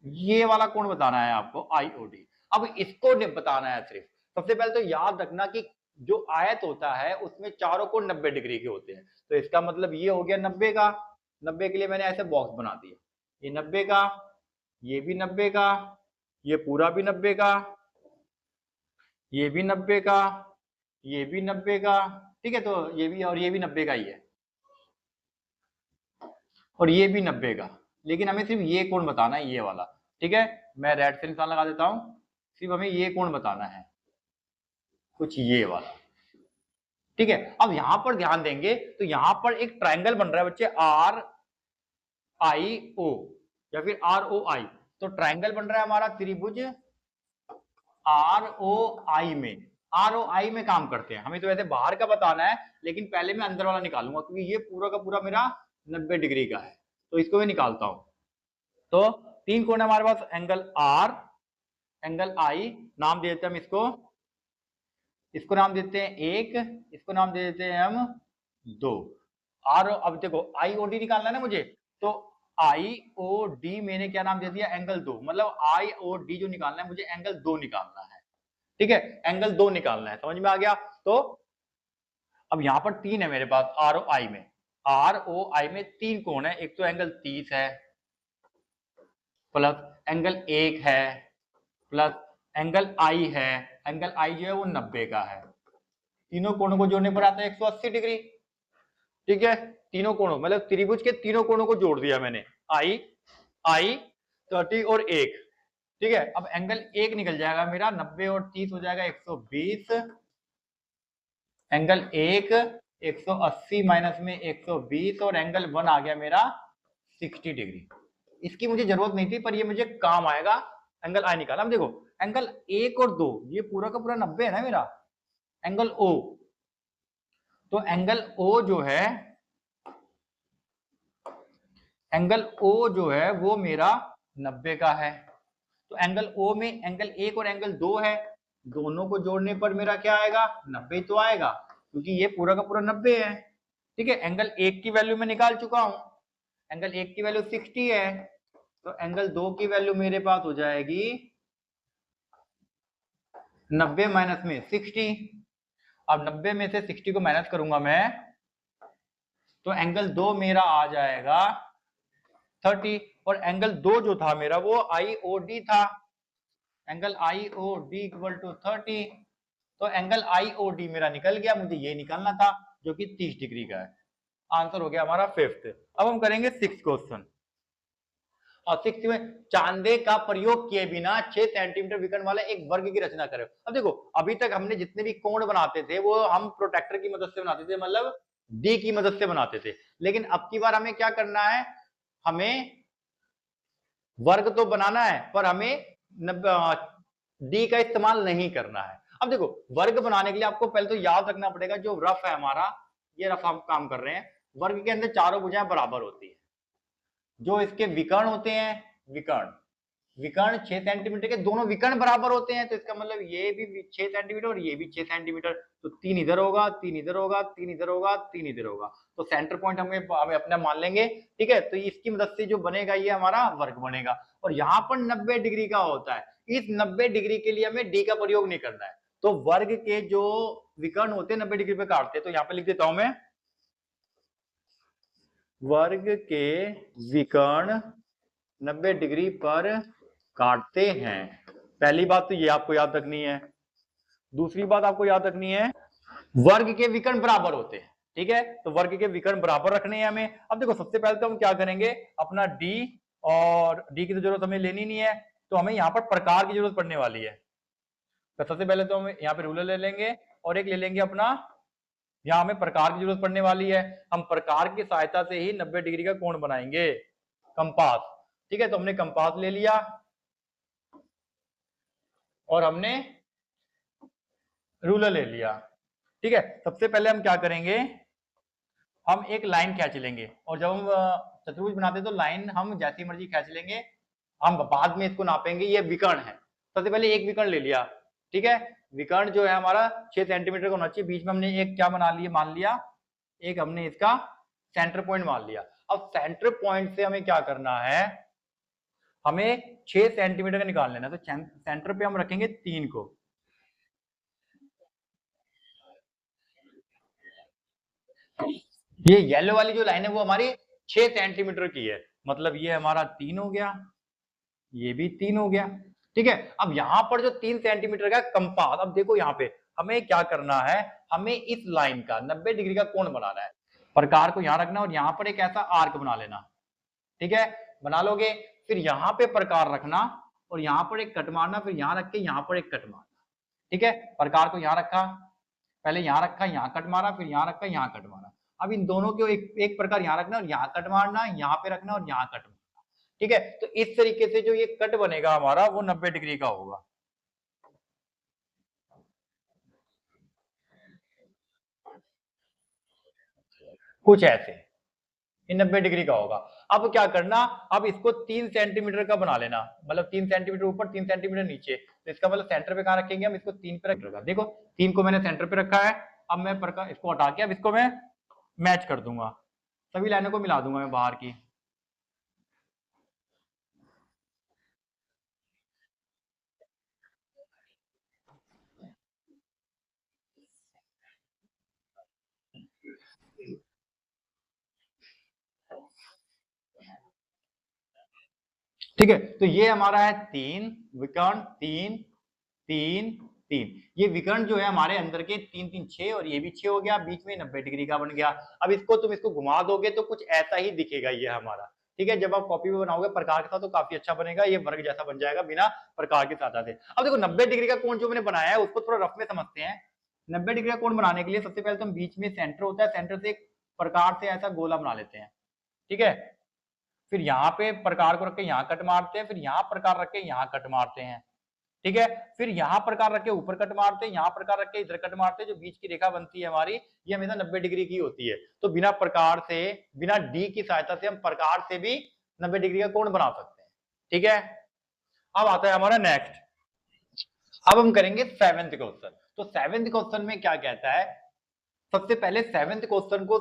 [SPEAKER 1] ये वाला कोण बताना है आपको, IOD। अब इसको बताना है सिर्फ। सबसे पहले तो याद रखना कि जो आयत होता है उसमें चारों कोण 90 डिग्री के होते हैं, तो इसका मतलब ये हो गया 90 का। 90 के लिए मैंने ऐसे बॉक्स बना दिया, ये 90 का, ये भी 90 का, ये पूरा भी 90 का, ये भी 90 का, ये भी 90 का। ठीक है, तो ये भी और ये भी 90 का ही है, और ये भी 90 का। लेकिन हमें सिर्फ ये कोण बताना है, ये वाला। ठीक है, मैं रेड से निशान लगा देता हूं, सिर्फ हमें ये कोण बताना है, कुछ ये वाला। ठीक है, अब यहां पर ध्यान देंगे तो यहां पर एक ट्रायंगल बन रहा है बच्चे, RIO या फिर ROI। तो ट्रायंगल बन रहा है हमारा त्रिभुज ROI में। ROI में काम करते हैं। हमें तो वैसे बाहर का बताना है, लेकिन पहले मैं अंदर वाला निकालूंगा, क्योंकि ये पूरा का पूरा मेरा 90 डिग्री का है, तो इसको मैं निकालता हूं। तो तीन कोण है हमारे पास, एंगल R, एंगल I, नाम दे देते हैं हम इसको इसको नाम देते हैं 1, इसको नाम दे देते हैं हम 2। और अब देखो IOD निकालना है ना मुझे, तो IOD मैंने क्या नाम दे दिया, एंगल 2। मतलब IOD जो निकालना है मुझे एंगल 2 निकालना है, ठीक है, एंगल 2 निकालना है, समझ में आ गया। तो अब यहां पर 3 है मेरे पास ROI में, ROI में 3 कोण है, एक तो एंगल 30 है, प्लस एंगल 1 है, प्लस एंगल I है, एंगल I जो है वो 90 का है। तीनों कोणों को जोड़ने पर आता है 180 डिग्री, ठीक है। तीनों कोणों मतलब त्रिभुज के तीनों कोणों को जोड़ दिया मैंने, I 30 और 1, ठीक है। अब एंगल 1 निकल जाएगा मेरा, 90 और 30 हो जाएगा 120, एंगल 1 180 माइनस में 120, और एंगल 1 आ गया मेरा 60 डिग्री। इसकी मुझे जरूरत नहीं थी पर ये मुझे काम आएगा, एंगल I निकाला। अब देखो एंगल 1 और 2 ये पूरा का पूरा 90 है ना मेरा, एंगल O, तो एंगल O जो है, एंगल O जो है वो मेरा 90 का है। तो एंगल O में एंगल 1 और एंगल 2 है, दोनों को जोड़ने पर मेरा क्या आएगा, 90 तो आएगा, क्योंकि ये पूरा का पूरा 90 है, ठीक है। एंगल 1 की वैल्यू मैं निकाल चुका हूं, एंगल 1 की वैल्यू 60 है, तो एंगल 2 की वैल्यू मेरे पास हो जाएगी 90 माइनस में 60। अब 90 में से 60 को माइनस करूंगा मैं, तो एंगल 2 मेरा आ जाएगा 30, और एंगल 2 जो था मेरा वो IOD था, एंगल IOD इक्वल टू 30, तो एंगल IOD मेरा निकल गया, मुझे ये निकालना था जो कि 30 डिग्री का है। आंसर हो गया हमारा 5th। अब हम करेंगे 6th क्वेश्चन, और 6th में चांदे का प्रयोग किए बिना 6 सेंटीमीटर विकर्ण वाला एक वर्ग की रचना करें। अब देखो अभी तक हमने जितने भी कोण बनाते थे वो हम प्रोटेक्टर की मदद से बनाते थे, मतलब D की मदद से बनाते थे, लेकिन अब की बार हमें क्या करना है, हमें वर्ग तो बनाना है पर हमें D का इस्तेमाल नहीं करना है। अब देखो वर्ग बनाने के लिए आपको पहले तो याद रखना पड़ेगा, जो रफ है हमारा, ये रफ हम काम कर रहे हैं, वर्ग के अंदर चारों भुजाएं बराबर होती है। जो इसके विकर्ण होते हैं, विकर्ण 6 सेंटीमीटर के दोनों विकर्ण बराबर होते हैं, तो इसका मतलब ये भी 6 सेंटीमीटर और ये भी 6 सेंटीमीटर, तो 3 इधर होगा, 3 इधर होगा, 3 इधर होगा, 3 इधर होगा, तो सेंटर पॉइंट हमें अपना मान लेंगे, ठीक है। तो इसकी मदद से जो बनेगा ये हमारा वर्ग बनेगा, और यहाँ पर 90 डिग्री का होता है, इस 90 डिग्री के लिए हमें डी का प्रयोग नहीं करना है, तो वर्ग के जो विकर्ण होते हैं 90 डिग्री पे काटते हैं, तो यहाँ पे लिख देता हूं मैं, वर्ग के विकर्ण 90 डिग्री पर काटते हैं। पहली बात तो ये आपको याद रखनी है। दूसरी बात आपको याद रखनी है, वर्ग के विकर्ण बराबर होते हैं, ठीक है, तो वर्ग के विकर्ण बराबर रखने हैं हमें। अब देखो सबसे पहले तो हम क्या करेंगे, अपना डी, और डी की तो जरूरत हमें लेनी नहीं है, तो हमें यहाँ पर प्रकार की जरूरत पड़ने वाली है। तो सबसे पहले तो हम यहाँ पे रूलर ले लेंगे, और एक ले लेंगे अपना, यहाँ हमें प्रकार की जरूरत पड़ने वाली है, हम प्रकार की सहायता से ही 90 डिग्री का कोण बनाएंगे, कंपास, ठीक है। तो हमने कंपास ले लिया, और हमने रूलर ले लिया, ठीक है। सबसे पहले हम क्या करेंगे, हम एक लाइन खींच लेंगे, और जब हम चतुर्भुज बनाते हैं तो लाइन हम जैसी मर्जी खींच लेंगे, हम बाद में इसको नापेंगे। ये विकर्ण है, सबसे पहले एक विकर्ण ले लिया, ठीक है। विकर्ण जो है हमारा 6 सेंटीमीटर का होना चाहिए, बीच में हमने एक क्या बना लिया, मान लिया एक हमने इसका सेंटर पॉइंट मान लिया। अब सेंटर पॉइंट से हमें क्या करना है, हमें 6 सेंटीमीटर का निकाल लेना, तो सेंटर पे हम रखेंगे 3 को, ये येलो वाली जो लाइन है वो हमारी 6 सेंटीमीटर की है, मतलब ये हमारा 3 हो गया, ये भी 3 हो गया, ठीक है। अब यहां पर जो 3 सेंटीमीटर का कंपास, अब देखो यहाँ पे हमें क्या करना है, हमें इस लाइन का 90 डिग्री का कोण बनाना है, प्रकार को यहां रखना और यहां पर एक ऐसा आर्क बना लेना, ठीक है, बना लोगे। फिर यहाँ पे प्रकार रखना और यहाँ पर एक कट मारना, फिर यहाँ रख के यहाँ पर एक कट मारना, ठीक है। प्रकार को यहाँ रखा, पहले यहाँ रखा, यहाँ कट मारा, फिर यहाँ रखा, यहाँ कट मारा। अब इन दोनों को एक प्रकार यहाँ रखना और यहाँ कट मारना, यहाँ पे रखना और यहाँ कट मारना, ठीक है। तो इस तरीके से जो ये कट बनेगा हमारा वो 90 डिग्री का होगा, कुछ ऐसे, ये 90 डिग्री का होगा। अब क्या करना, अब इसको 3 सेंटीमीटर का बना लेना, मतलब 3 सेंटीमीटर ऊपर 3 सेंटीमीटर नीचे, तो इसका मतलब सेंटर पे कहाँ रखेंगे हम, इसको 3 पे रखेगा। देखो 3 को मैंने सेंटर पे रखा है। अब मैं प्रकार इसको हटा के अब इसको मैं मैच कर दूंगा, सभी लाइनों को मिला दूंगा मैं बाहर की। ठीक है, तो ये हमारा है 3 विकर्ण, 3 3 3। ये विकर्ण जो है हमारे अंदर के 3 3 6 और ये भी 6 हो गया, बीच में 90 डिग्री का बन गया। अब इसको घुमा दोगे तो कुछ ऐसा ही दिखेगा ये हमारा। ठीक है, जब आप कॉपी में बनाओगे प्रकार के साथ तो काफी अच्छा बनेगा, ये वर्ग जैसा बन जाएगा बिना प्रकार के साथ आते। अब देखो 90 डिग्री का कोण जो मैंने बनाया है उसको थोड़ा रफ में समझते हैं। 90 डिग्री का कोण बनाने के लिए सबसे पहले तो हम बीच में सेंटर होता है, सेंटर से एक प्रकार से ऐसा गोला बना लेते हैं। ठीक है, फिर यहाँ पे प्रकार को रख के यहाँ कट मारते हैं, फिर यहाँ प्रकार रख के यहाँ कट मारते हैं। ठीक है, फिर यहाँ प्रकार रख के ऊपर कट मारते हैं, यहाँ प्रकार रख के इधर कट मारते हैं। जो बीच की रेखा बनती है हमारी ये हमेशा 90 डिग्री की होती है। तो बिना प्रकार से, बिना डी की सहायता से हम प्रकार से भी 90 डिग्री का कोण बना सकते हैं। ठीक है, अब आता है हमारा नेक्स्ट। अब हम करेंगे 7th क्वेश्चन। तो 7th क्वेश्चन में क्या कहता है, सबसे पहले 7th क्वेश्चन को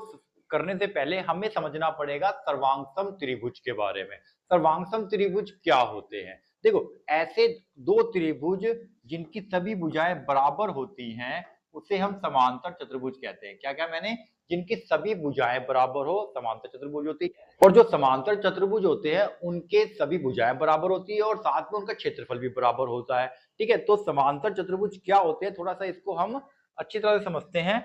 [SPEAKER 1] करने से पहले हमें समझना पड़ेगा सर्वांगसम त्रिभुज के बारे में। सर्वांगसम त्रिभुज क्या होते हैं? देखो ऐसे दो त्रिभुज जिनकी सभी भुजाएं बराबर होती हैं उसे हम समांतर चतुर्भुज कहते हैं। क्या क्या मैंने, जिनकी सभी भुजाएं बराबर हो समांतर चतुर्भुज होती है। और जो समांतर चतुर्भुज होते हैं उनके सभी भुजाएं बराबर होती है और साथ में उनका क्षेत्रफल भी बराबर होता है। ठीक है, तो समांतर चतुर्भुज क्या होते हैं थोड़ा सा इसको हम अच्छी तरह से समझते हैं।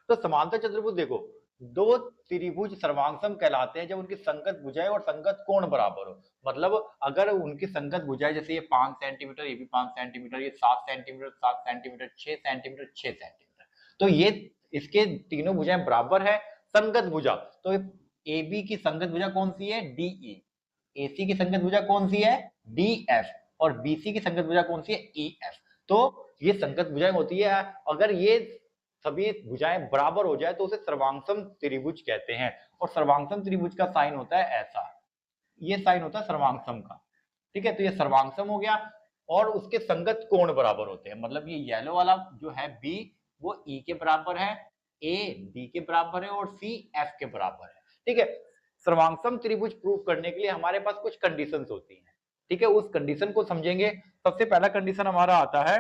[SPEAKER 1] तो समांतर चतुर्भुज देखो, दो त्रिभुज सर्वांगसम कहलाते हैं जब उनकी संगत भुजाएं और संगत कोण बराबर हो। मतलब अगर उनकी संगत भुजाएं जैसे ये 5 सेंटीमीटर, ये भी 5 सेंटीमीटर, ये 7 सेंटीमीटर 7 सेंटीमीटर, 6 सेंटीमीटर 6 सेंटीमीटर, तो ये इसके तीनों भुजाएं बराबर है। संगत भुजा तो ए बी की संगत भुजा कौन सी है, डी ई। एसी की संगत भुजा कौन सी है, डी एफ। और बीसी की संगत भुजा कौन सी है, ई एफ। तो ये संगत भुजाएं होती है। अगर ये सभी भुजाएं बराबर हो जाए तो उसे सर्वांगसम त्रिभुज कहते हैं। और सर्वांगसम त्रिभुज का साइन होता है ऐसा, ये साइन होता है सर्वांगसम का। ठीक है, तो ये सर्वांगसम हो गया। और उसके संगत कोण बराबर होते हैं। मतलब ये येलो वाला जो है बी वो ई के बराबर है, ए डी के बराबर है और सी एफ के बराबर है। ठीक है, सर्वांगसम त्रिभुज प्रूव करने के लिए हमारे पास कुछ कंडीशंस होती हैं। ठीक है, उस कंडीशन को समझेंगे। सबसे पहला कंडीशन हमारा आता है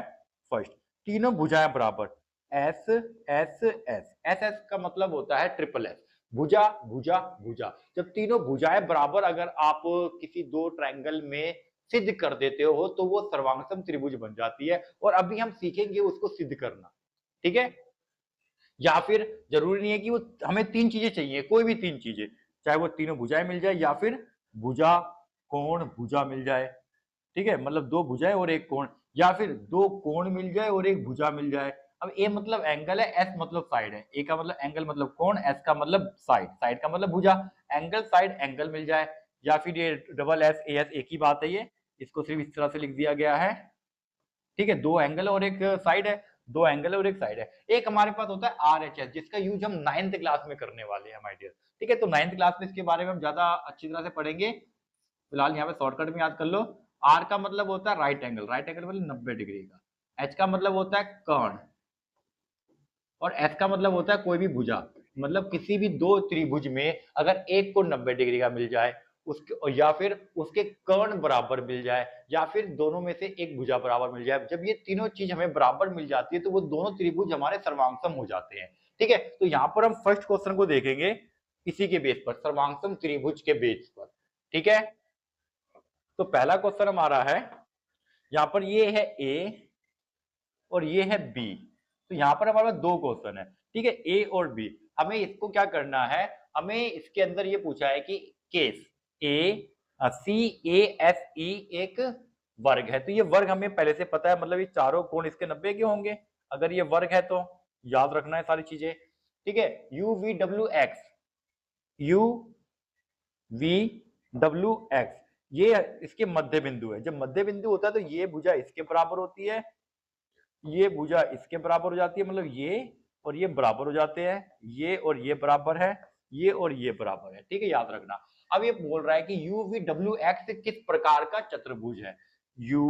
[SPEAKER 1] फर्स्ट, तीनों भुजाएं बराबर। S S S S S का मतलब होता है ट्रिपल एस, भुजा भुजा भुजा। जब तीनों भुजाएं बराबर अगर आप किसी दो ट्रायंगल में सिद्ध कर देते हो तो वो सर्वांगसम त्रिभुज बन जाती है। और अभी हम सीखेंगे उसको सिद्ध करना। ठीक है, या फिर जरूरी नहीं है कि वो हमें तीन चीजें चाहिए, कोई भी तीन चीजें, चाहे वो तीनों भुजाएं मिल जाए या फिर भुजा कोण भुजा मिल जाए। ठीक है, मतलब दो भुजाएं और एक कोण, या फिर दो कोण मिल जाए और एक भुजा मिल जाए। अब ए मतलब एंगल है, एस मतलब साइड है। ए का मतलब एंगल मतलब कोण, एस का मतलब साइड, साइड का मतलब भुजा। एंगल साइड एंगल मिल जाए, या फिर ये डबल एस ए एस एक ही बात है, ये इसको सिर्फ इस तरह से लिख दिया गया है। ठीक है, दो एंगल और एक साइड है, दो एंगल और एक साइड है। एक हमारे पास होता है आर एच एस जिसका यूज हम 9th क्लास में करने वाले हैं माय डियर। ठीक है, तो 9th क्लास में इसके बारे में हम ज्यादा अच्छी तरह से पढ़ेंगे। फिलहाल यहाँ पे शॉर्टकट में याद कर लो। आर का मतलब होता है राइट एंगल, राइट एंगल मतलब 90 डिग्री का। एच का मतलब होता है कर्ण, और एस का मतलब होता है कोई भी भुजा। मतलब किसी भी दो त्रिभुज में अगर एक को 90 डिग्री का मिल जाए उसके, या फिर उसके कर्ण बराबर मिल जाए, या फिर दोनों में से एक भुजा बराबर मिल जाए, जब ये तीनों चीज हमें बराबर मिल जाती है तो वो दोनों त्रिभुज हमारे सर्वांगसम हो जाते हैं। ठीक है, तो यहाँ पर हम फर्स्ट क्वेश्चन को देखेंगे इसी के बेस पर, सर्वांगसम त्रिभुज के बेस पर। ठीक है, तो पहला क्वेश्चन हमारा है, यहाँ पर ये है ए और ये है बी। तो यहाँ पर हमारे पास दो क्वेश्चन है। ठीक है, ए और बी। हमें इसको क्या करना है, हमें इसके अंदर ये पूछा है कि case A C A S E एक वर्ग है। तो ये वर्ग हमें पहले से पता है, मतलब ये चारों कोण इसके 90 के होंगे अगर ये वर्ग है, तो याद रखना है सारी चीजें। ठीक है, you V W X, U V W x ये इसके मध्य बिंदु है। जब मध्य बिंदु होता है तो ये भुजा इसके बराबर होती है, ये भुजा इसके बराबर हो जाती है, मतलब ये और ये बराबर हो जाते हैं, ये और ये बराबर है, ये और ये बराबर है। ठीक है, याद रखना। अब ये बोल रहा है कि यू वी डब्ल्यू एक्स किस प्रकार का चतुर्भुज है। यू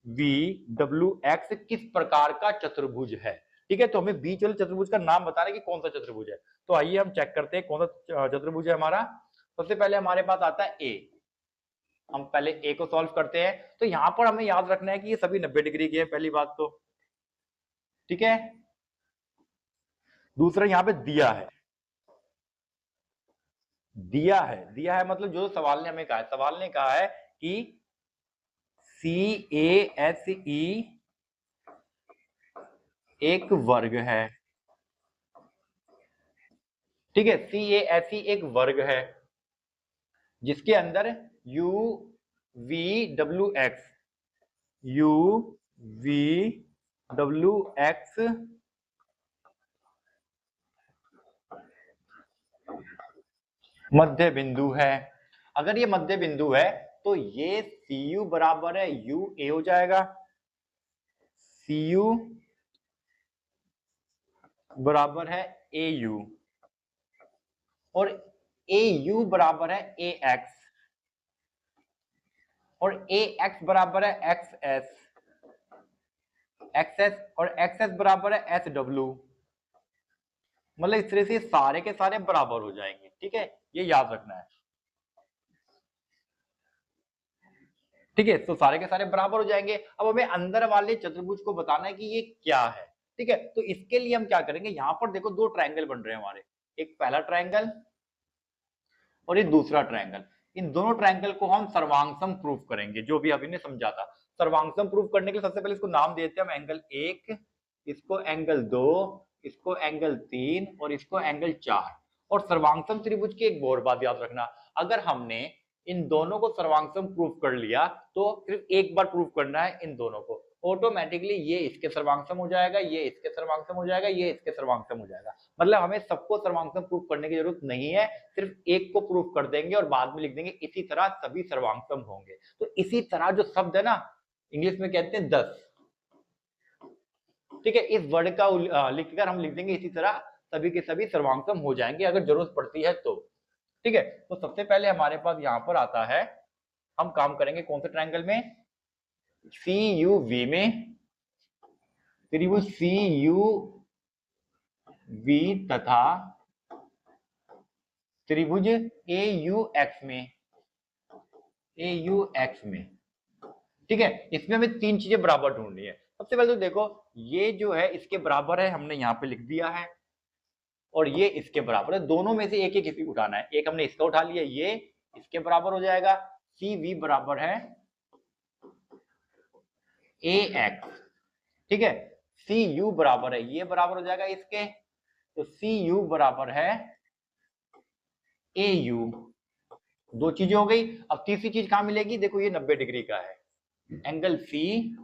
[SPEAKER 1] वी डब्ल्यू एक्स किस प्रकार का चतुर्भुज है। ठीक है, तो हमें बीच वाले चतुर्भुज का नाम बताना है कि कौन सा चतुर्भुज है। तो आइए हम चेक करते हैं कौन सा चतुर्भुज है हमारा। सबसे पहले हमारे पास आता है ए। हम पहले ए को सॉल्व करते हैं। तो यहां पर हमें याद रखना है कि ये सभी 90 डिग्री के हैं, पहली बात तो। ठीक है, दूसरा यहां पे दिया है, दिया है मतलब जो सवाल ने हमें कहा है, सवाल ने कहा है कि सी ए एस ई एक वर्ग है। ठीक है, सी ए एस ई एक वर्ग है जिसके अंदर U V W X, U V W X मध्य बिंदु है। अगर ये मध्य बिंदु है तो ये सी यू बराबर है यू ए हो जाएगा, सी यू बराबर है ए यू, और ए यू बराबर है ए एक्स, और ए एक्स बराबर है एक्स एस, एक्स एस और एक्स एस बराबर है एस डब्ल्यू। मतलब इस तरह से सारे के सारे बराबर हो जाएंगे। ठीक है, ये याद रखना है। ठीक है, तो सारे के सारे बराबर हो जाएंगे। अब हमें अंदर वाले चतुर्भुज को बताना है कि ये क्या है। ठीक है, तो इसके लिए हम क्या करेंगे, यहां पर देखो दो ट्रायंगल बन रहे हैं हमारे, एक पहला ट्रायंगल और ये दूसरा ट्रायंगल। इन दोनों ट्रायंगल को हम सर्वांगसम प्रूफ करेंगे, जो भी अभी ने समझा था। सर्वांगसम प्रूफ करने के लिए सबसे पहले इसको नाम देते हैं हम एंगल 1, इसको एंगल 2, इसको एंगल 3 और इसको एंगल 4। और सर्वांगसम त्रिभुज की एक और बात याद रखना, अगर हमने इन दोनों को सर्वांगसम प्रूफ कर लिया तो सिर्फ एक बार प्रूफ करना है इन दोनों को, ऑटोमेटिकली ये इसके सर्वांगसम हो जाएगा, ये इसके सर्वांगसम हो जाएगा, ये इसके सर्वांगसम हो जाएगा। मतलब हमें सबको सर्वांगसम प्रूफ करने की जरूरत नहीं है, सिर्फ एक को प्रूफ कर देंगे और बाद में लिख देंगे इसी तरह सभी सर्वांगसम होंगे। तो इसी तरह जो शब्द है ना, इंग्लिश में कहते हैं 10। ठीक है, इस वर्ड का लिखकर हम लिख देंगे इसी तरह सभी के सभी सर्वांगसम हो जाएंगे अगर जरूरत पड़ती है तो। ठीक है, तो सबसे पहले हमारे पास यहां पर आता है, हम काम करेंगे कौन से ट्रायंगल में, सी यू वी में, त्रिभुज सी यू वी तथा त्रिभुज ए यू एक्स में, ए यू एक्स में। ठीक है, इसमें हमें तीन चीजें बराबर ढूंढनी है। सबसे पहले तो देखो ये जो है इसके बराबर है, हमने यहां पे लिख दिया है, और ये इसके बराबर है। दोनों में से एक एक किसी उठाना है, एक हमने इसका उठा लिया, ये इसके बराबर हो जाएगा, सी वी बराबर है ए एक्स। ठीक है, सी यू बराबर है, ये बराबर हो जाएगा इसके, तो सी यू बराबर है ए यू। दो चीजें हो गई। अब तीसरी चीज कहां मिलेगी, देखो ये 90 डिग्री का है, एंगल सी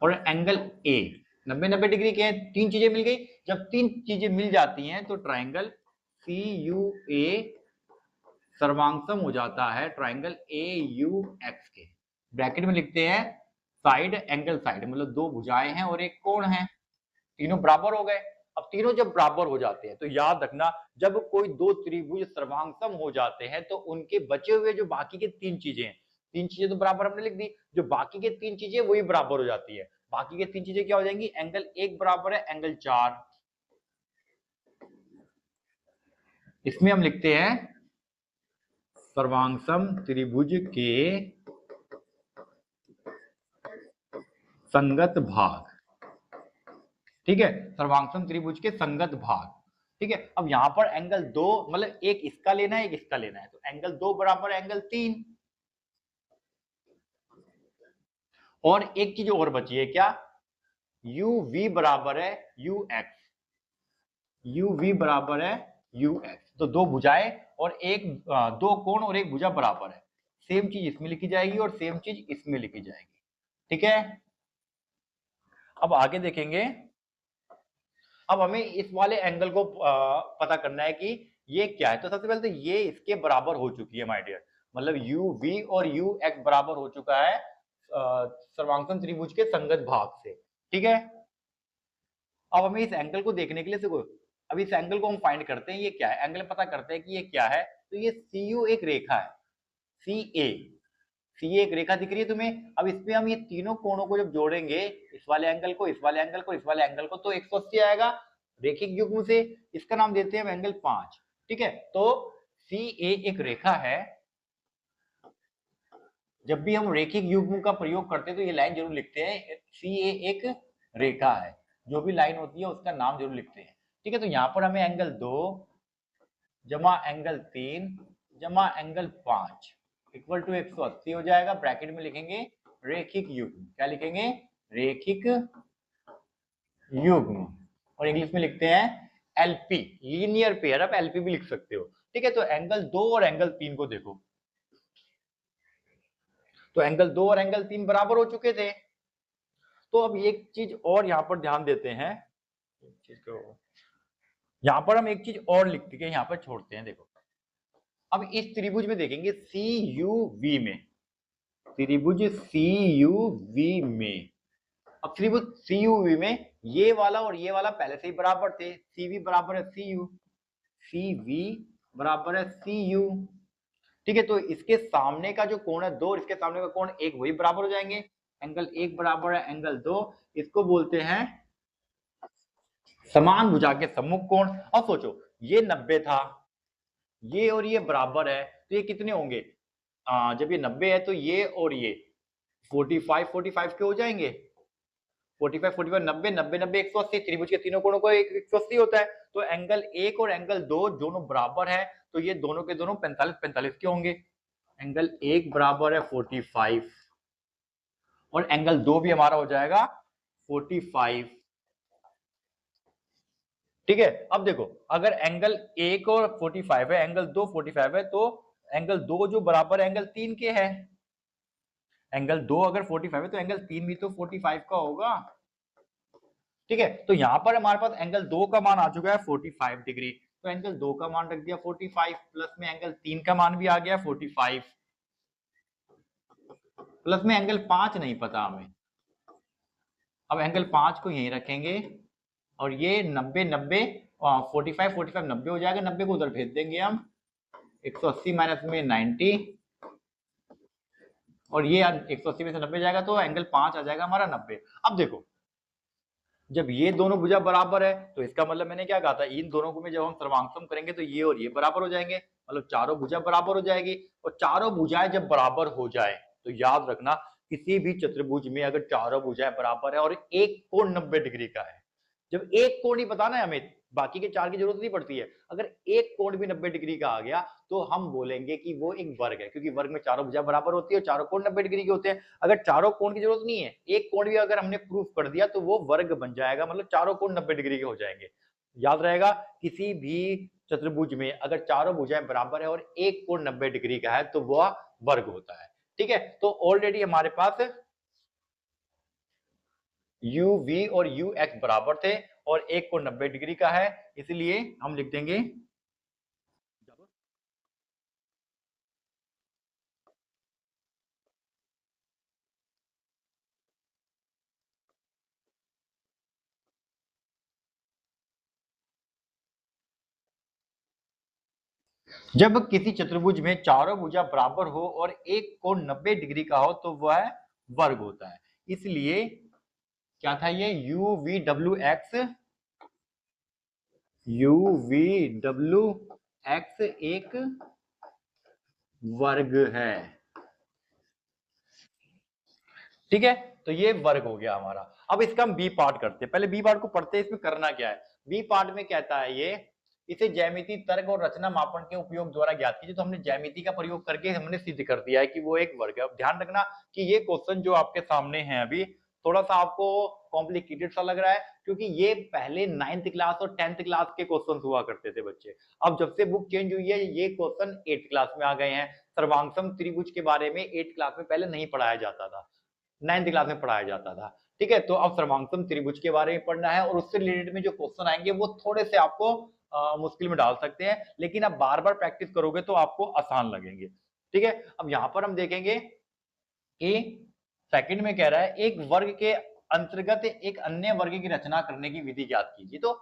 [SPEAKER 1] और एंगल ए 90 डिग्री के हैं, तीन चीजें मिल गई। जब तीन चीजें मिल जाती हैं तो ट्रायंगल सी यू ए सर्वांगसम हो जाता है ट्रायंगल ए यू एक्स के। ब्रैकेट में लिखते हैं साइड एंगल साइड, मतलब दो भुजाएं हैं और एक कोण है, तीनों बराबर हो गए। अब तीनों जब बराबर हो जाते हैं तो याद रखना, जब कोई दो त्रिभुज सर्वांगसम हो जाते हैं तो उनके बचे हुए जो बाकी के तीन चीजें हैं, तीन चीजें तो बराबर हमने लिख दी, जो बाकी के तीन चीजें वही बराबर हो जाती है। बाकी के तीन चीजें क्या हो जाएंगी, एंगल 1 बराबर है एंगल 4, इसमें हम लिखते हैं सर्वांगसम त्रिभुज के संगत भाग। ठीक है, सर्वांगसम त्रिभुज के संगत भाग। ठीक है, अब यहां पर एंगल 2 मतलब एक इसका लेना है एक इसका लेना है, तो एंगल 2 बराबर एंगल 3। और एक चीज और बची है क्या, यू वी बराबर है यू एक्स, यू वी बराबर है यू एक्स। तो दो भुजाएं और एक दो कोण और एक भुजा बराबर है, सेम चीज इसमें लिखी जाएगी और सेम चीज इसमें लिखी जाएगी। ठीक है, अब आगे देखेंगे। अब हमें इस वाले एंगल को पता करना है कि ये क्या है। तो सबसे पहले तो ये इसके बराबर हो चुकी है माय डियर, मतलब यू वी और यू एक्स बराबर हो चुका है सर्वांगसम त्रिभुज के संगत भाग से। ठीक है, अब हमें इस एंगल को देखने के लिए देखो, अब इस एंगल को हम फाइंड करते हैं ये क्या है, एंगल पता करते हैं कि ये क्या है। तो ये सी यू एक रेखा है, सी ए, सी एक रेखा दिख रही है तुम्हें। अब इसमें हम ये तीनों कोणों को जब जोड़ेंगे, इस वाले एंगल को, इस वाले एंगल को, इस वाले एंगल को, तो 180 आएगा रेखिक युग्म से। इसका नाम देते हैं एंगल 5। ठीक है, तो सी ए एक रेखा है। जब भी हम रेखिक युग्म का प्रयोग करते हैं तो ये लाइन जरूर लिखते हैं, सी ए एक रेखा है। जो भी लाइन होती है उसका नाम जरूर लिखते हैं। ठीक है, तो यहां पर हमें एंगल 2 जमा एंगल 3 जमा एंगल 5 इक्वल टू 180 हो जाएगा। ब्रैकेट में लिखेंगे रेखिक युग्म। क्या लिखेंगे? रेखिक युग्म। और इंग्लिश में लिखते हैं एलपी, लीनियर पेयर। आप एलपी भी लिख सकते हो। ठीक है, तो एंगल 2 और एंगल 3 को देखो, तो एंगल 2 और एंगल 3 बराबर हो चुके थे। तो अब एक चीज और यहां पर ध्यान देते हैं, यहां पर हम एक चीज और लिखते हैं, यहां पर छोड़ते हैं। देखो, अब इस त्रिभुज में देखेंगे सी यू वी में, त्रिभुज सी यू वी में, अब त्रिभुज सी यू वी में ये वाला और ये वाला पहले से ही बराबर थे। सी वी बराबर है सी यू, सी वी बराबर है सी यू। ठीक है, तो इसके सामने का जो कोण है 2 और इसके सामने का कोण 1, वही बराबर हो जाएंगे। एंगल 1 बराबर है एंगल 2, इसको बोलते हैं समान भुजा के सम्मुख कोण। अब सोचो, ये 90 था, ये और ये बराबर है, तो ये कितने होंगे? जब ये 90 है तो ये और ये 45 के हो जाएंगे। 45 90 90 90 180, त्रिभुज के तीनों कोणों को 180 होता है। तो एंगल 1 और एंगल 2 दोनों बराबर है, तो ये दोनों के दोनों 45 के होंगे। एंगल 1 बराबर है 45 और एंगल 2 भी हमारा हो जाएगा 45। ठीक है, अब देखो, अगर एंगल 1 और 45 है, एंगल 2 45 है, तो एंगल 2 जो बराबर एंगल 3 के है। एंगल 2 अगर 45 है तो एंगल 3 भी तो 45 का होगा। ठीक है, तो यहां पर हमारे पास एंगल 2 का मान आ चुका है 45 डिग्री, तो एंगल 2 का मान रख दिया 45, प्लस में एंगल 3 का मान भी आ गया 45, प्लस में एंगल 5 नहीं पता हमें। अब एंगल 5 को यहीं रखेंगे और ये 90 90 45 45 90 हो जाएगा। 90 को उधर भेज देंगे हम, 180 माइनस में 90, और ये 180 में से 90 जाएगा तो एंगल 5 आ जाएगा हमारा 90। अब देखो, जब ये दोनों भुजा बराबर है तो इसका मतलब मैंने क्या कहा था, इन दोनों को में जब हम सर्वांगसम करेंगे तो ये और ये बराबर हो जाएंगे, मतलब चारों भुजा बराबर हो जाएगी। और चारों भुजाएं जब बराबर हो जाए तो याद रखना, किसी भी चतुर्भुज में अगर चारों भुजाएं बराबर है और एक कोण 90 डिग्री का है, जब एक कोण ही बताना है हमें, बाकी के चार की जरूरत नहीं पड़ती है, अगर एक कोण भी 90 डिग्री का आ गया तो हम बोलेंगे कि वो एक वर्ग है, क्योंकि वर्ग में चारों भुजा बराबर होती है और चारों कोण 90 डिग्री के होते हैं। अगर चारों कोण की जरूरत नहीं है, एक कोण भी अगर हमने प्रूफ कर दिया तो वो वर्ग बन जाएगा, मतलब चारों कोण 90 डिग्री के हो जाएंगे। याद रहेगा, किसी भी चतुर्भुज में अगर चारों भुजाएं बराबर है और एक कोण 90 डिग्री का है तो वह वर्ग होता है। ठीक है, तो ऑलरेडी हमारे पास यू वी और यू एक्स बराबर थे और एक कोण 90 डिग्री का है, इसलिए हम लिख देंगे जब किसी चतुर्भुज में चारों भुजा बराबर हो और एक कोण 90 डिग्री का हो तो वह वर्ग होता है। इसलिए क्या था ये, यू वी डब्ल्यू एक्स एक वर्ग है। ठीक है, तो ये वर्ग हो गया हमारा। अब इसका हम बी पार्ट करते हैं, पहले बी पार्ट को पढ़ते हैं। इसमें करना क्या है, बी पार्ट में कहता है ये, इसे ज्यामिति तर्क और रचना मापन के उपयोग द्वारा ज्ञात कीजिए। तो हमने ज्यामिति का प्रयोग करके हमने सिद्ध कर दिया है कि वो एक वर्ग है। अब ध्यान रखना कि ये क्वेश्चन जो आपके सामने है अभी, थोड़ा सा आपको कॉम्प्लिकेटेड सा लग रहा है, क्योंकि ये पहले 9th क्लास और 10th क्लास के क्वेश्चन हुआ करते थे बच्चे। अब जब से बुक चेंज हुई है ये क्वेश्चन 8th क्लास में आ गए हैं। सर्वांगसम त्रिभुज के बारे में 8th क्लास में पहले नहीं पढ़ाया जाता था, 9th क्लास में पढ़ाया जाता था। ठीक है, तो अब सर्वांगसम त्रिभुज के बारे में पढ़ना है और उससे रिलेटेड में जो क्वेश्चन आएंगे वो थोड़े से आपको मुश्किल में डाल सकते हैं, लेकिन आप बार बार प्रैक्टिस करोगे तो आपको आसान लगेंगे। ठीक है, अब यहां पर हम देखेंगे ए सेकंड में कह रहा है एक वर्ग के अंतर्गत एक अन्य वर्ग की रचना करने की विधि ज्ञात कीजिए। तो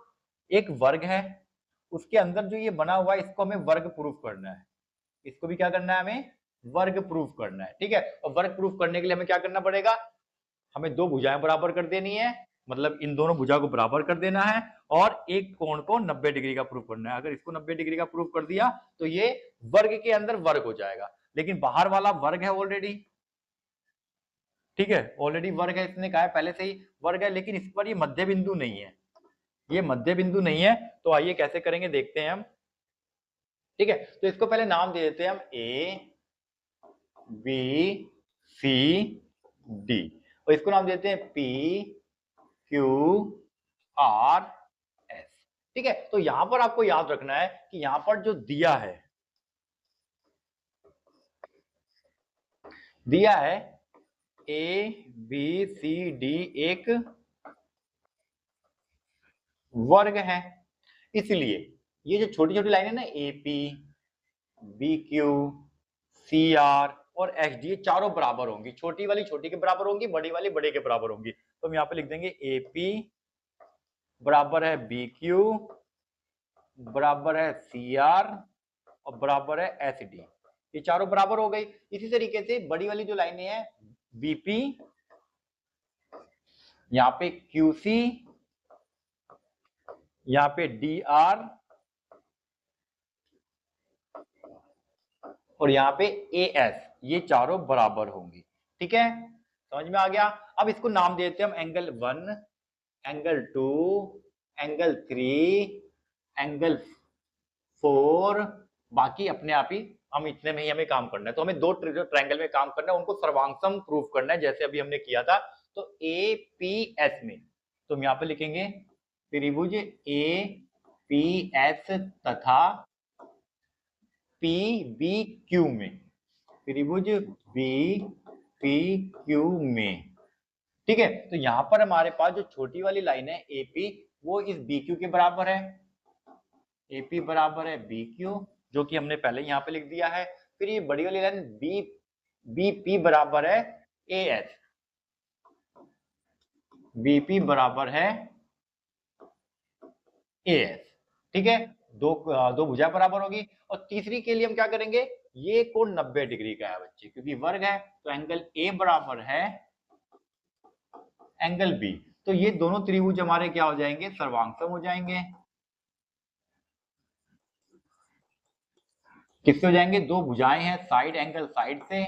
[SPEAKER 1] एक वर्ग है, उसके अंदर जो ये बना हुआ है इसको हमें वर्ग प्रूफ करना है। इसको भी क्या करना है हमें, वर्ग प्रूफ करना है, ठीक है। और वर्ग प्रूफ करने के लिए हमें क्या करना पड़ेगा, हमें दो भुजाएं बराबर कर देनी है, मतलब इन दोनों भुजा को बराबर कर देना है, और एक कोण को 90 डिग्री का प्रूफ करना है। अगर इसको 90 डिग्री का प्रूफ कर दिया तो ये वर्ग के अंदर वर्ग हो जाएगा, लेकिन बाहर वाला वर्ग है ऑलरेडी, ठीक है, ऑलरेडी वर्ग है, इसने कहा है पहले से ही वर्ग है, लेकिन इस पर ये मध्य बिंदु नहीं है, ये मध्य बिंदु नहीं है। तो आइए कैसे करेंगे देखते हैं हम, ठीक है। तो इसको पहले नाम दे देते हैं हम ए बी सी डी, और इसको नाम देते हैं पी क्यू आर एस, ठीक है। तो यहां पर आपको याद रखना है कि यहां पर जो दिया है ए बी सी डी एक वर्ग है, इसलिए ये जो छोटी छोटी लाइन है ना, A P B Q C R और एच डी, चारों बराबर होंगी, छोटी वाली छोटी के बराबर होंगी, बड़ी वाली बड़े के बराबर होंगी। तो हम यहाँ पे लिख देंगे ए पी बराबर है बी क्यू बराबर है सी आर और बराबर है एच डी, ये चारों बराबर हो गई। इसी तरीके से बड़ी वाली जो लाइनें हैं बीपी, यहाँ पे क्यूसी, यहाँ पे डी आर और यहाँ पे ए एस, ये चारों बराबर होंगी, ठीक है, समझ में आ गया। अब इसको नाम देते हैं हम एंगल 1, एंगल 2, एंगल 3, एंगल 4, बाकी अपने आप ही हम इतने में ही हमें काम करना है। तो हमें दो ट्रायंगल में काम करना है, उनको सर्वांगसम प्रूफ करना है, जैसे अभी हमने किया था। तो ए पी एस में तो हम यहाँ पे लिखेंगे त्रिभुज ए पी एस तथा पी बी क्यू में, त्रिभुज बी पी क्यू में, ठीक है। तो यहां पर हमारे पास जो छोटी वाली लाइन है एपी, वो इस बी क्यू के बराबर है, एपी बराबर है बी क्यू, जो कि हमने पहले यहां पे लिख दिया है। फिर ये बड़ी वाली लाइन बी बी पी बराबर है ए एच, बीपी बराबर है ए एच, ठीक है। दो भुजा बराबर होगी। और तीसरी के लिए हम क्या करेंगे, ये कोण 90 डिग्री का है बच्चे, क्योंकि वर्ग है, तो एंगल ए बराबर है एंगल बी। तो ये दोनों त्रिभुज हमारे क्या हो जाएंगे, सर्वांगसम हो जाएंगे। किससे हो जाएंगे, दो भुजाएं हैं साइड एंगल साइड से,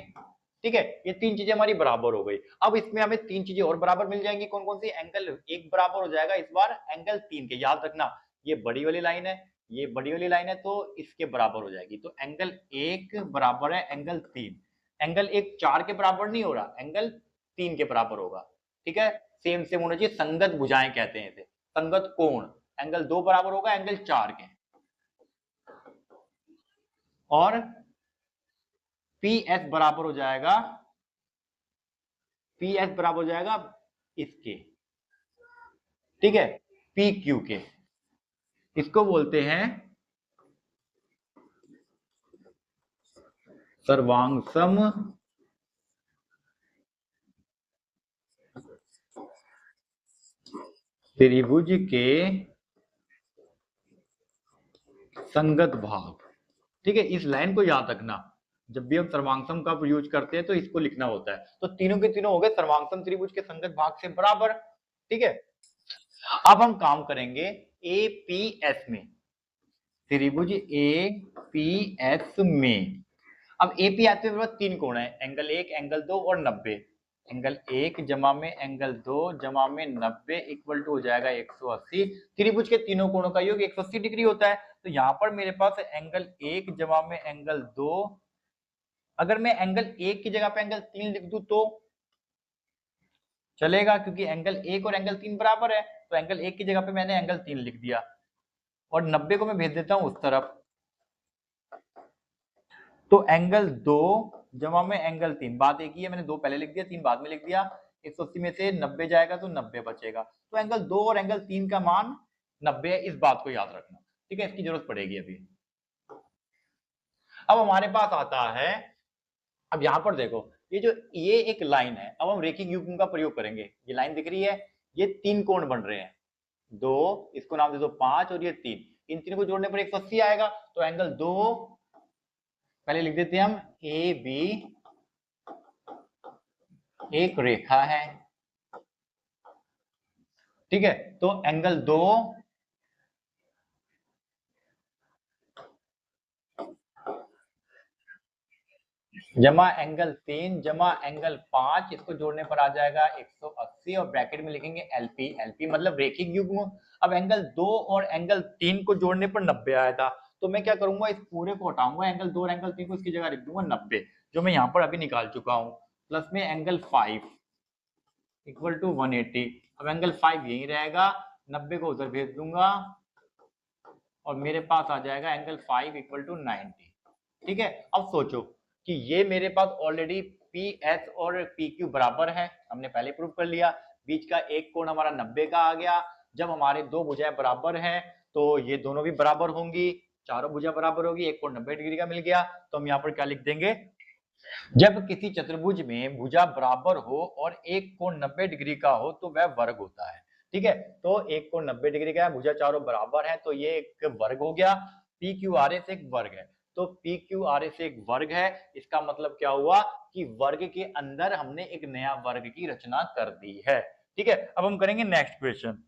[SPEAKER 1] ठीक है। ये तीन चीजें हमारी बराबर हो गई। अब इसमें हमें तीन चीजें और बराबर मिल जाएंगी, कौन कौन सी, एंगल एक बराबर हो जाएगा इस बार एंगल 3 के, याद रखना ये बड़ी वाली लाइन है, ये बड़ी वाली लाइन है, तो इसके बराबर हो जाएगी। तो एंगल 1 बराबर है एंगल 3, एंगल 1 4 के बराबर नहीं हो रहा, एंगल 3 के बराबर होगा, ठीक है। सेम सेम होना चाहिए, संगत भुजाएं कहते हैं इसे, संगत कोण। एंगल 2 बराबर होगा एंगल 4 के, और पी एस बराबर हो जाएगा, पी एस बराबर हो जाएगा इसके, ठीक है, पी क्यू के। इसको बोलते हैं सर्वांगसम त्रिभुज के संगत भाग, ठीक है। इस लाइन को याद रखना, जब भी हम सर्वांगसम का यूज करते हैं तो इसको लिखना होता है। तो तीनों के तीनों हो गए सर्वांगसम त्रिभुज के संगत भाग से बराबर, ठीक है। अब हम काम करेंगे ए पी एस में, त्रिभुज ए पी एस में। अब ए पी एस में तीन कोण है, एंगल 1, एंगल 2 और 90। एंगल 1 जमा में एंगल 2 जमा में 90 इक्वल टू हो जाएगा 180। त्रिभुज के तीनों कोणों का योग 180 डिग्री होता है। तो यहाँ पर मेरे पास एंगल 1 जमा में एंगल 2, अगर मैं एंगल 1 की जगह पे एंगल 3 लिख दूं तो चलेगा, क्योंकि एंगल 1 और एंगल 3 बराबर है। तो एंगल 1 की जगह पे मैंने एंगल 3 लिख दिया, और 90 को मैं भेज देता हूं उस तरफ। तो एंगल 2 जमा में एंगल 3, बात एक ही है, मैंने 2 पहले लिख दिया 3 बाद में लिख दिया। 180 में से 90 जाएगा तो 90 बचेगा। तो एंगल 2 और एंगल 3 का मान 90 है, इस बात को याद रखना, ठीक है, इसकी जरूरत पड़ेगी अभी। अब हमारे पास आता है, अब यहां पर देखो ये एक लाइन है, अब हम रेखिक युग्म का प्रयोग करेंगे। ये लाइन दिख रही है, ये तीन कोण बन रहे हैं, 2, इसको नाम दे दो 5 और ये 3, इन तीनों को जोड़ने पर 180 आएगा। तो एंगल 2 पहले लिख देते हैं हम ए बी एक रेखा है, ठीक है। तो एंगल 2 जमा एंगल 3 जमा एंगल 5, इसको जोड़ने पर आ जाएगा 180 और ब्रैकेट में लिखेंगे एलपी। एलपी मतलब रेखिक युग्म। अब एंगल 2 और एंगल 3 को जोड़ने पर 90 आया था, तो मैं क्या करूंगा, इस पूरे को हटाऊंगा, एंगल 2 और एंगल 3 को इसकी जगह लिख दूंगा 90, जो मैं यहाँ पर अभी निकाल चुका हूँ, प्लस में एंगल 5 इक्वल टू 180। अब एंगल 5 यही रहेगा, 90 को उधर भेज दूंगा और मेरे पास आ जाएगा एंगल 5 इक्वल टू 90, ठीक है। अब सोचो कि ये मेरे पास ऑलरेडी पी एस और पी क्यू बराबर है, हमने पहले प्रूव कर लिया। बीच का एक कोण हमारा 90 का आ गया। जब हमारे दो भुजाएं बराबर हैं तो ये दोनों भी बराबर होंगी, चारों भुजा बराबर होगी, एक कोण 90 डिग्री का मिल गया। तो हम यहाँ पर क्या लिख देंगे, जब किसी चतुर्भुज में भुजा बराबर हो और एक कोण 90 डिग्री का हो तो वह वर्ग होता है, ठीक है। तो एक कोण 90 डिग्री का है, भुजा चारों बराबर है, तो ये एक वर्ग हो गया। पी क्यू आर एस एक वर्ग है, तो पी क्यू आर एस एक वर्ग है। इसका मतलब क्या हुआ कि वर्ग के अंदर हमने एक नया वर्ग की रचना कर दी है, ठीक है। अब हम करेंगे नेक्स्ट क्वेश्चन।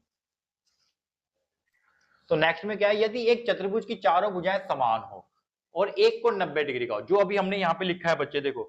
[SPEAKER 1] तो नेक्स्ट में क्या है, यदि एक चतुर्भुज की चारों भुजाएं समान हो और एक कोण 90 डिग्री का हो, जो अभी हमने यहाँ पे लिखा है बच्चे देखो,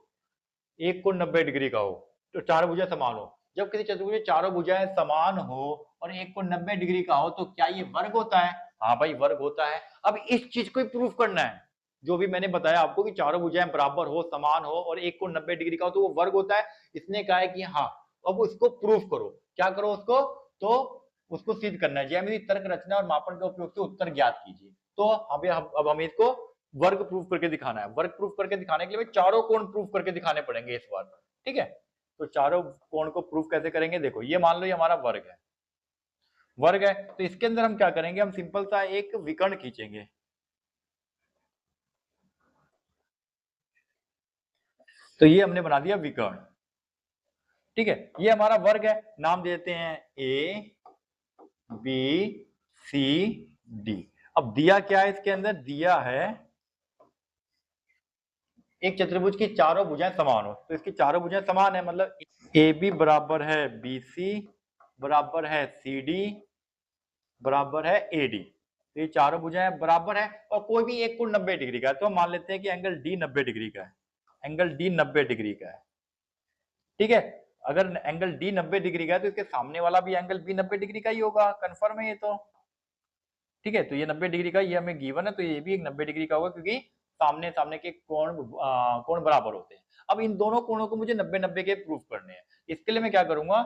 [SPEAKER 1] एक कोण 90 डिग्री का हो तो चारों भुजाएं समान हो। जब किसी चतुर्भुज में चारों भुजाएं समान हो और एक कोण 90 डिग्री का हो तो क्या ये वर्ग होता है? हाँ भाई वर्ग होता है। अब इस चीज को ही प्रूफ करना है, जो भी मैंने बताया आपको कि चारों भुजाएं बराबर हो, समान हो और एक कोण 90 डिग्री का हो तो वो वर्ग होता है। इसने कहा है कि हाँ, अब उसको प्रूफ करो। क्या करो उसको, तो उसको सिद्ध करना है। ज्यामिति, तर्क, रचना और मापन के उपयोग से उत्तर ज्ञात कीजिए। तो अब हमें इसको वर्ग प्रूफ करके दिखाना है। वर्ग प्रूफ करके दिखाने के लिए चारों कोण प्रूफ करके दिखाने पड़ेंगे इस बार, ठीक है। तो चारों कोण को प्रूफ कैसे करेंगे, देखो ये मान लो ये हमारा वर्ग है, वर्ग है, तो इसके अंदर हम क्या करेंगे, हम सिंपल सा एक विकर्ण खींचेंगे। तो ये हमने बना दिया विकर्ण, ठीक है। ये हमारा वर्ग है, नाम देते हैं ए बी सी डी। अब दिया क्या है इसके अंदर, दिया है एक चतुर्भुज की चारों भुजाएं समान हो, तो इसकी चारों भुजाएं समान है, मतलब ए बी बराबर है बी सी बराबर है सी डी बराबर है ए डी। तो ये चारों भुजाएं बराबर है और कोई भी एक कोण 90 डिग्री का है, तो हम मान लेते हैं कि एंगल डी 90 डिग्री का है, एंगल डी 90 डिग्री का है, ठीक है। अगर एंगल डी 90 डिग्री का है तो इसके सामने वाला भी एंगल बी 90 डिग्री का ही होगा, कंफर्म है ये तो, ठीक है। तो ये 90 डिग्री का, ये हमें गिवन है, तो ये भी एक 90 डिग्री का होगा क्योंकि सामने सामने के कोण बराबर होते हैं। अब इन दोनों कोणों को मुझे 90-90 के प्रूफ करने हैं। इसके लिए मैं क्या करूंगा,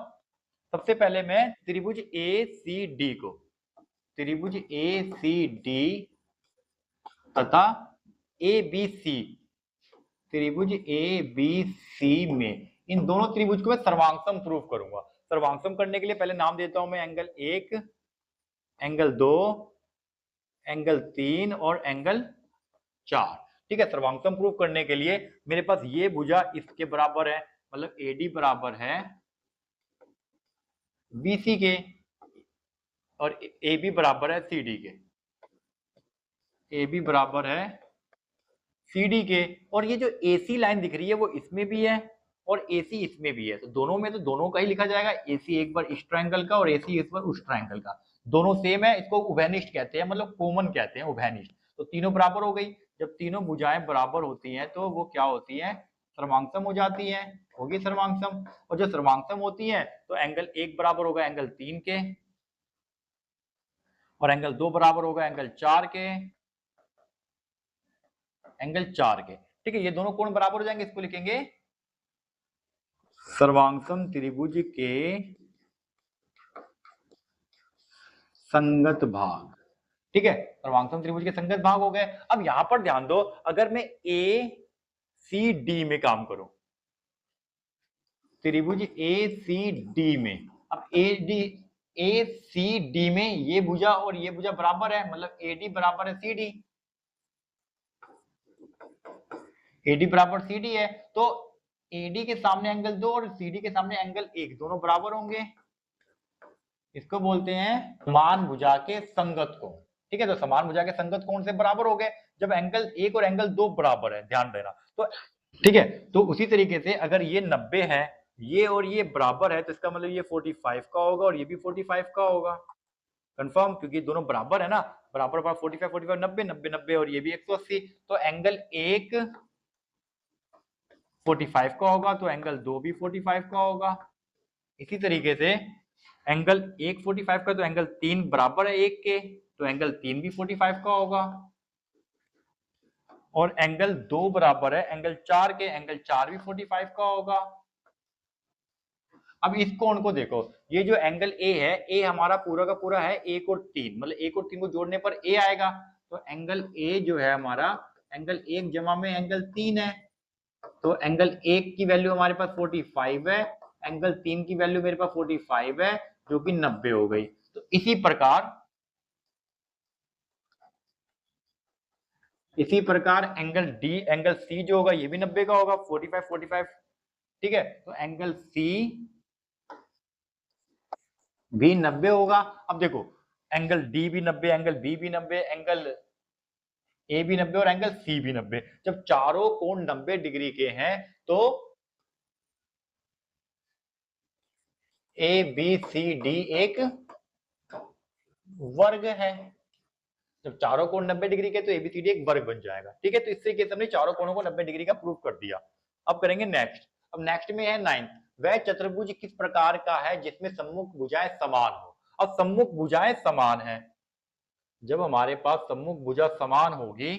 [SPEAKER 1] सबसे पहले मैं त्रिभुज ए सी डी को, त्रिभुज ए सी डी तथा ए बी सी, त्रिभुज ए बी सी में इन दोनों त्रिभुज को मैं सर्वांगसम प्रूफ करूंगा। सर्वांगसम करने के लिए पहले नाम देता हूं मैं एंगल 1, एंगल 2, एंगल 3 और एंगल 4, ठीक है। सर्वांगसम प्रूफ करने के लिए मेरे पास ये भुजा इसके बराबर है, मतलब एडी बराबर है बीसी के और ए बी बराबर है सी डी के, ए बी बराबर है सी डी के। और ये जो एसी लाइन दिख रही है वो इसमें भी है और एसी इसमें भी है, तो दोनों में तो दोनों का ही लिखा जाएगा। एसी एक बार इस ट्रायंगल का और एसी एक बार उस ट्रायंगल का, दोनों सेम है, इसको उभयनिष्ठ कहते हैं, मतलब कॉमन कहते हैं उभयनिष्ठ। तो तीनों बराबर हो गई। जब तीनों भुजाएं बराबर होती हैं तो वो क्या होती हैं, सर्वांगसम हो जाती हैं, होगी सर्वांगसम। और जो सर्वांगसम होती है तो एंगल 1 बराबर होगा एंगल 3 के और एंगल 2 बराबर होगा एंगल 4 के, एंगल 4 के, ठीक है। ये दोनों कोण बराबर हो जाएंगे, इसको लिखेंगे सर्वांगसम त्रिभुज के संगत भाग, ठीक है। सर्वांगसम त्रिभुज के संगत भाग हो गए। अब यहां पर ध्यान दो, अगर मैं ए सी डी में काम करूं, त्रिभुज ए सी डी में, अब ए सी डी में ये भुजा और ये भुजा बराबर है, मतलब ए डी बराबर है सी डी, एडी बराबर सी डी है, तो एडी के सामने एंगल 2 और सीडी के सामने एंगल 1 दोनों बराबर होंगे। इसको बोलते हैं समान भुजा के संगत कोण, ठीक है, तो समान भुजा के संगत कोण से बराबर हो गए जब एंगल 1 और एंगल 2 बराबर है, ध्यान देना। तो ठीक है, तो उसी तरीके से अगर ये 90 है, ये और ये बराबर है, तो इसका मतलब ये 45 का होगा और ये भी 45 का होगा, कंफर्म, क्योंकि दोनों बराबर है ना, बराबर 45 45 90 90 90 और ये भी 180, तो एंगल 1 45 का होगा तो एंगल 2 भी 45 का होगा। इसी तरीके से एंगल 1 45 का, तो एंगल 3 बराबर है 1 के, तो एंगल 3 भी 45 का होगा। और एंगल 2 बराबर है एंगल 4 के, एंगल 4 भी 45 का होगा। अब इस कोण को देखो, ये जो एंगल ए है, ए हमारा पूरा का पूरा है 1 और 3, मतलब 1 और 3 को जोड़ने पर ए आएगा, तो एंगल ए जो है हमारा एंगल 1 जमा में एंगल 3 है, तो एंगल 1 की वैल्यू हमारे पास 45 है, एंगल 3 की वैल्यू मेरे पास 45 है, जो कि 90 हो गई। तो इसी प्रकार एंगल डी, एंगल सी जो होगा ये भी 90 का होगा, 45 45, ठीक है, तो एंगल सी भी 90 होगा। अब देखो एंगल डी भी 90, एंगल बी भी 90, एंगल ए भी 90 और एंगल सी भी 90। जब चारों कोण 90 डिग्री के हैं तो ए बी सी डी एक वर्ग है। जब चारों कोण 90 डिग्री के तो एबीसीडी एक वर्ग बन जाएगा, ठीक है। तो इस तरीके से हमने चारों कोणों को 90 डिग्री का प्रूव कर दिया। अब करेंगे नेक्स्ट। अब नेक्स्ट में है 9, वह चतुर्भुज किस प्रकार का है जिसमें सम्मुख भुजाएं समान हो। अब सम्मुख भुजाएं समान है, जब हमारे पास सम्मुख भुजा समान होगी,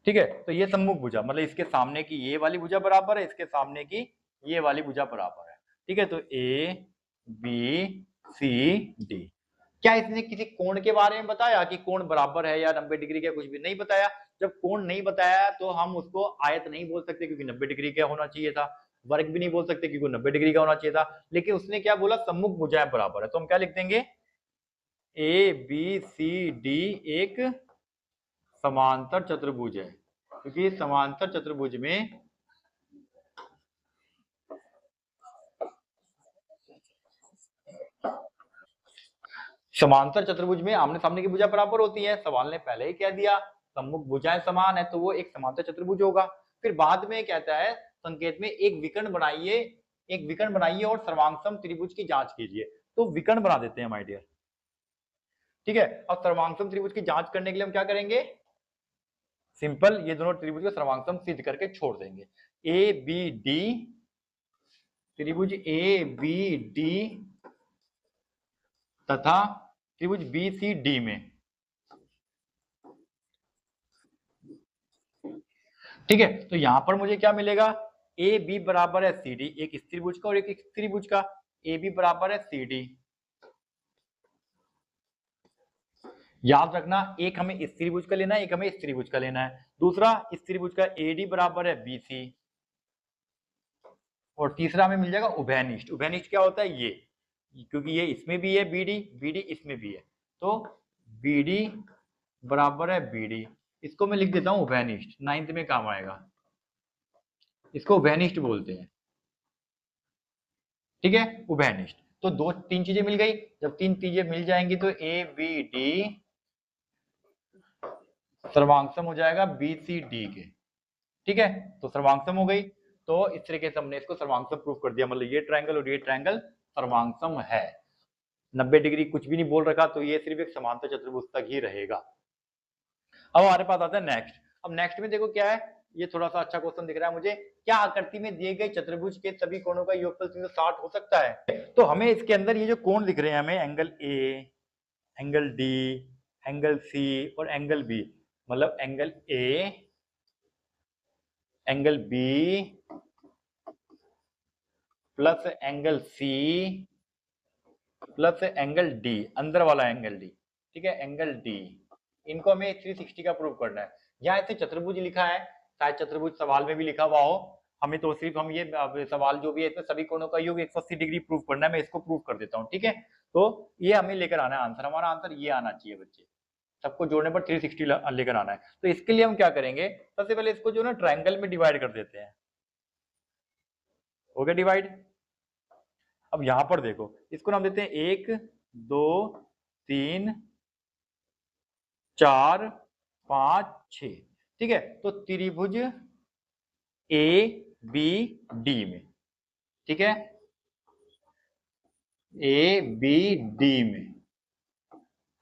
[SPEAKER 1] ठीक है, तो ये सम्मुख भुजा मतलब इसके सामने की ये वाली भुजा बराबर है, इसके सामने की ये वाली भुजा बराबर है, ठीक है। तो ए बी सी डी। क्या इसने किसी कोण के बारे में बताया कि कोण बराबर है या 90 डिग्री का, कुछ भी नहीं बताया। जब कोण नहीं बताया तो हम उसको आयत नहीं बोल सकते क्योंकि 90 डिग्री का होना चाहिए था, वर्ग भी नहीं बोल सकते क्योंकि 90 डिग्री का होना चाहिए था, लेकिन उसने क्या बोला, सम्मुख भुजाएं बराबर है, तो हम क्या लिख देंगे, ए बी सी डी एक समांतर चतुर्भुज है, क्योंकि समांतर चतुर्भुज में आमने सामने की भुजा बराबर होती है, सवाल ने पहले ही कह दिया सम्मुख भुजाएं समान है तो वो एक समांतर चतुर्भुज होगा। फिर बाद में कहता है संकेत में एक विकर्ण बनाइए और सर्वांगसम त्रिभुज की जांच कीजिए। तो विकर्ण बना देते हैं माय डियर, ठीक है। और सर्वांगसम त्रिभुज की जांच करने के लिए हम क्या करेंगे, सिंपल ये दोनों त्रिभुज को सर्वांगसम सिद्ध करके छोड़ देंगे। ए बी डी, त्रिभुज ए बी डी तथा त्रिभुज बी सी डी में, ठीक है। तो यहां पर मुझे क्या मिलेगा, ए बी बराबर है सी डी, एक इस त्रिभुज का और एक इस त्रिभुज का, ए बी बराबर है सी डी। याद रखना एक हमें इस त्रिभुज का लेना है, एक हमें इस त्रिभुज का लेना है, दूसरा इस त्रिभुज का ए डी बराबर है बी सी, और तीसरा हमें मिल जाएगा उभयनिष्ठ। उभयनिष्ठ क्या होता है, ये, क्योंकि ये इसमें भी है बीडी, बीडी इसमें भी है, तो बीडी बराबर है बीडी, इसको मैं लिख देता हूं उभयनिष्ठ, 9th में काम आएगा, इसको उभयनिष्ठ बोलते हैं, ठीक है, उभयनिष्ठ। तो दो तीन चीजें मिल गई, जब तीन चीजें मिल जाएंगी तो ए बी डी सर्वांगसम हो जाएगा बी सी डी के, ठीक है। तो सर्वांगसम हो गई, तो इस तरीके से हमने इसको सर्वांगसम प्रूफ कर दिया, मतलब ये ट्रायंगल और ये ट्रायंगल सर्वांगसम है। 90 डिग्री कुछ भी नहीं बोल रखा, तो ये सिर्फ एक समांतर चतुर्भुज तक ही रहेगा। अब हमारे पास आता है नेक्स्ट। अब नेक्स्ट में देखो क्या है, ये थोड़ा सा अच्छा क्वेश्चन दिख रहा है मुझे, क्या आकृति में दिए गए चतुर्भुज के सभी कोणों का योगफल 360 हो सकता है। तो हमें इसके अंदर ये जो कोण दिख रहे हैं, हमें angle A, angle D, angle C और एंगल बी, मतलब angle A, angle B plus angle C plus angle D, अंदर वाला एंगल डी, ठीक है, एंगल डी, इनको हमें 360 का प्रूव करना है। यहाँ ऐसे चतुर्भुज लिखा है, शायद चतुर्भुज सवाल में भी लिखा हुआ हो, हमें तो सिर्फ हम ये सवाल जो भी है इसमें सभी कोणों का योग 180 डिग्री प्रूव करना है, मैं इसको प्रूव कर देता हूँ, ठीक है। तो ये हमें लेकर आना है आंसर, हमारा आंसर ये आना चाहिए बच्चे, सबको जोड़ने पर 360 लेकर आना है। तो इसके लिए हम क्या करेंगे, सबसे पहले इसको जो ना ट्रायंगल में डिवाइड कर देते हैं, हो गया डिवाइड। अब यहां पर देखो, इसको नाम देते हैं 1 2 3 4 5 6, ठीक है। तो त्रिभुज ए बी डी में, ठीक है, ए बी डी में।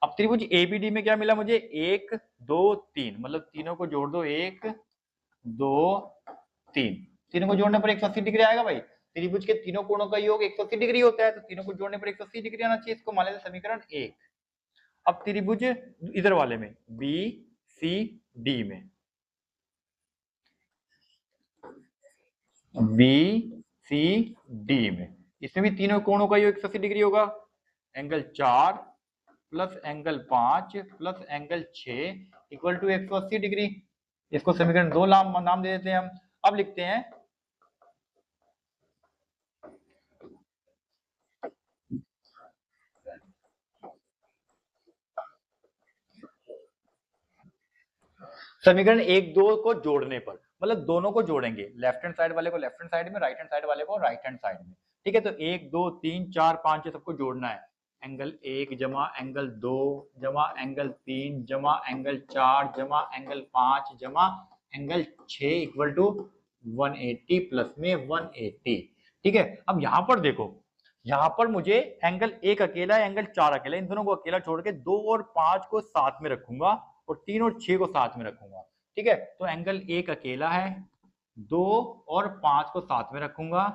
[SPEAKER 1] अब त्रिभुज ए बी डी में क्या मिला मुझे, 1 2 3, मतलब तीनों को जोड़ दो, 1 2 3, तीनों को जोड़ने पर 180 डिग्री आएगा भाई। त्रिभुज के तीनों कोणों का योग 180 डिग्री होता है, तो तीनों को जोड़ने पर 180 डिग्री आना चाहिए। इसको मान लेते समीकरण 1। अब त्रिभुज इधर वाले में बी सी डी में, बी सी डी में, इसमें भी तीनों कोणों का योग 180 डिग्री होगा। Angle 4 plus angle 5 plus angle 6 equal to 180 degree. इसको समीकरण 2 नाम दे देते हैं हम। अब लिखते हैं समीकरण 1 2 को जोड़ने पर, मतलब दोनों को जोड़ेंगे, लेफ्ट हैंड साइड वाले को लेफ्ट हैंड साइड में, राइट हैंड साइड वाले को राइट हैंड साइड में, ठीक है। तो 1 2 3 4 5 सबको जोड़ना है। एंगल 1 जमा एंगल 2 जमा एंगल 3 जमा एंगल 4 जमा एंगल 5 जमा एंगल 6 इक्वल टू 180 प्लस में 180, ठीक है। अब यहां पर देखो, यहां पर मुझे एंगल 1 अकेला, एंगल 4 अकेला, इन दोनों को अकेला छोड़ के 2 और 5 को साथ में रखूंगा और 3 और 6 को साथ में रखूंगा, ठीक है। तो एंगल 1 अकेला है, 2 और 5 को साथ में रखूंगा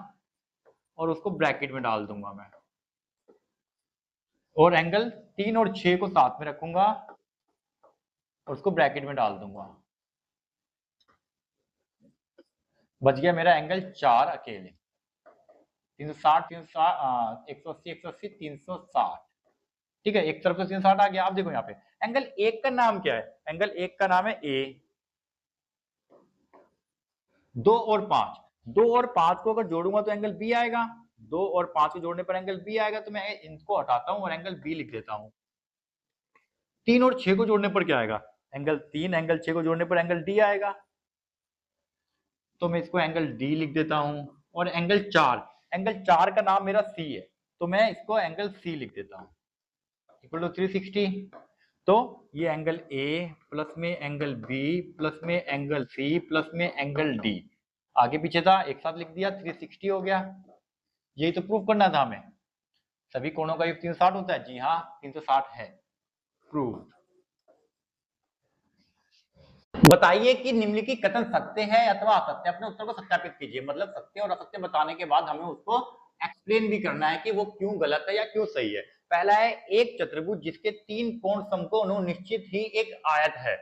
[SPEAKER 1] और उसको ब्रैकेट में डाल दूंगा मैं, और एंगल 3 और 6 को साथ में रखूंगा और उसको ब्रैकेट में डाल दूंगा। बच गया मेरा एंगल 4 अकेले, 360 180 180 360, ठीक है। एक तरफ से 360 आ गया। आप देखो यहाँ पे एंगल 1 का नाम क्या है, एंगल 1 का नाम है ए। 2 और 5, 2 और 5 को अगर जोड़ूंगा तो एंगल बी आएगा, 2 और 5 को जोड़ने पर एंगल बी आएगा, तो मैं इनको हटाता हूं और एंगल बी लिख देता हूं। 3 और 6 को जोड़ने पर क्या आएगा, एंगल 3, एंगल 6 को जोड़ने पर एंगल डी आएगा, तो मैं इसको एंगल डी लिख देता हूं। और एंगल 4, एंगल 4 का नाम मेरा सी है, तो मैं इसको एंगल सी लिख देता हूं, इक्वल टू 360। तो ये एंगल ए प्लस में एंगल बी प्लस में एंगल सी प्लस में एंगल डी, आगे पीछे था एक साथ लिख दिया, 360 हो गया। यही तो प्रूफ करना था हमें, सभी कोणों का योग 360 होता है। जी हाँ, 360 है, प्रूफ। बताइए कि निम्नलिखित कथन सत्य है अथवा असत्य, अपने उत्तर को सत्यापित कीजिए। मतलब सत्य और असत्य बताने के बाद हमें उसको एक्सप्लेन भी करना है कि वो क्यों गलत है या क्यों सही है। पहला है, एक चतुर्भुज जिसके 3 कोण समकोण निश्चित ही एक आयत है।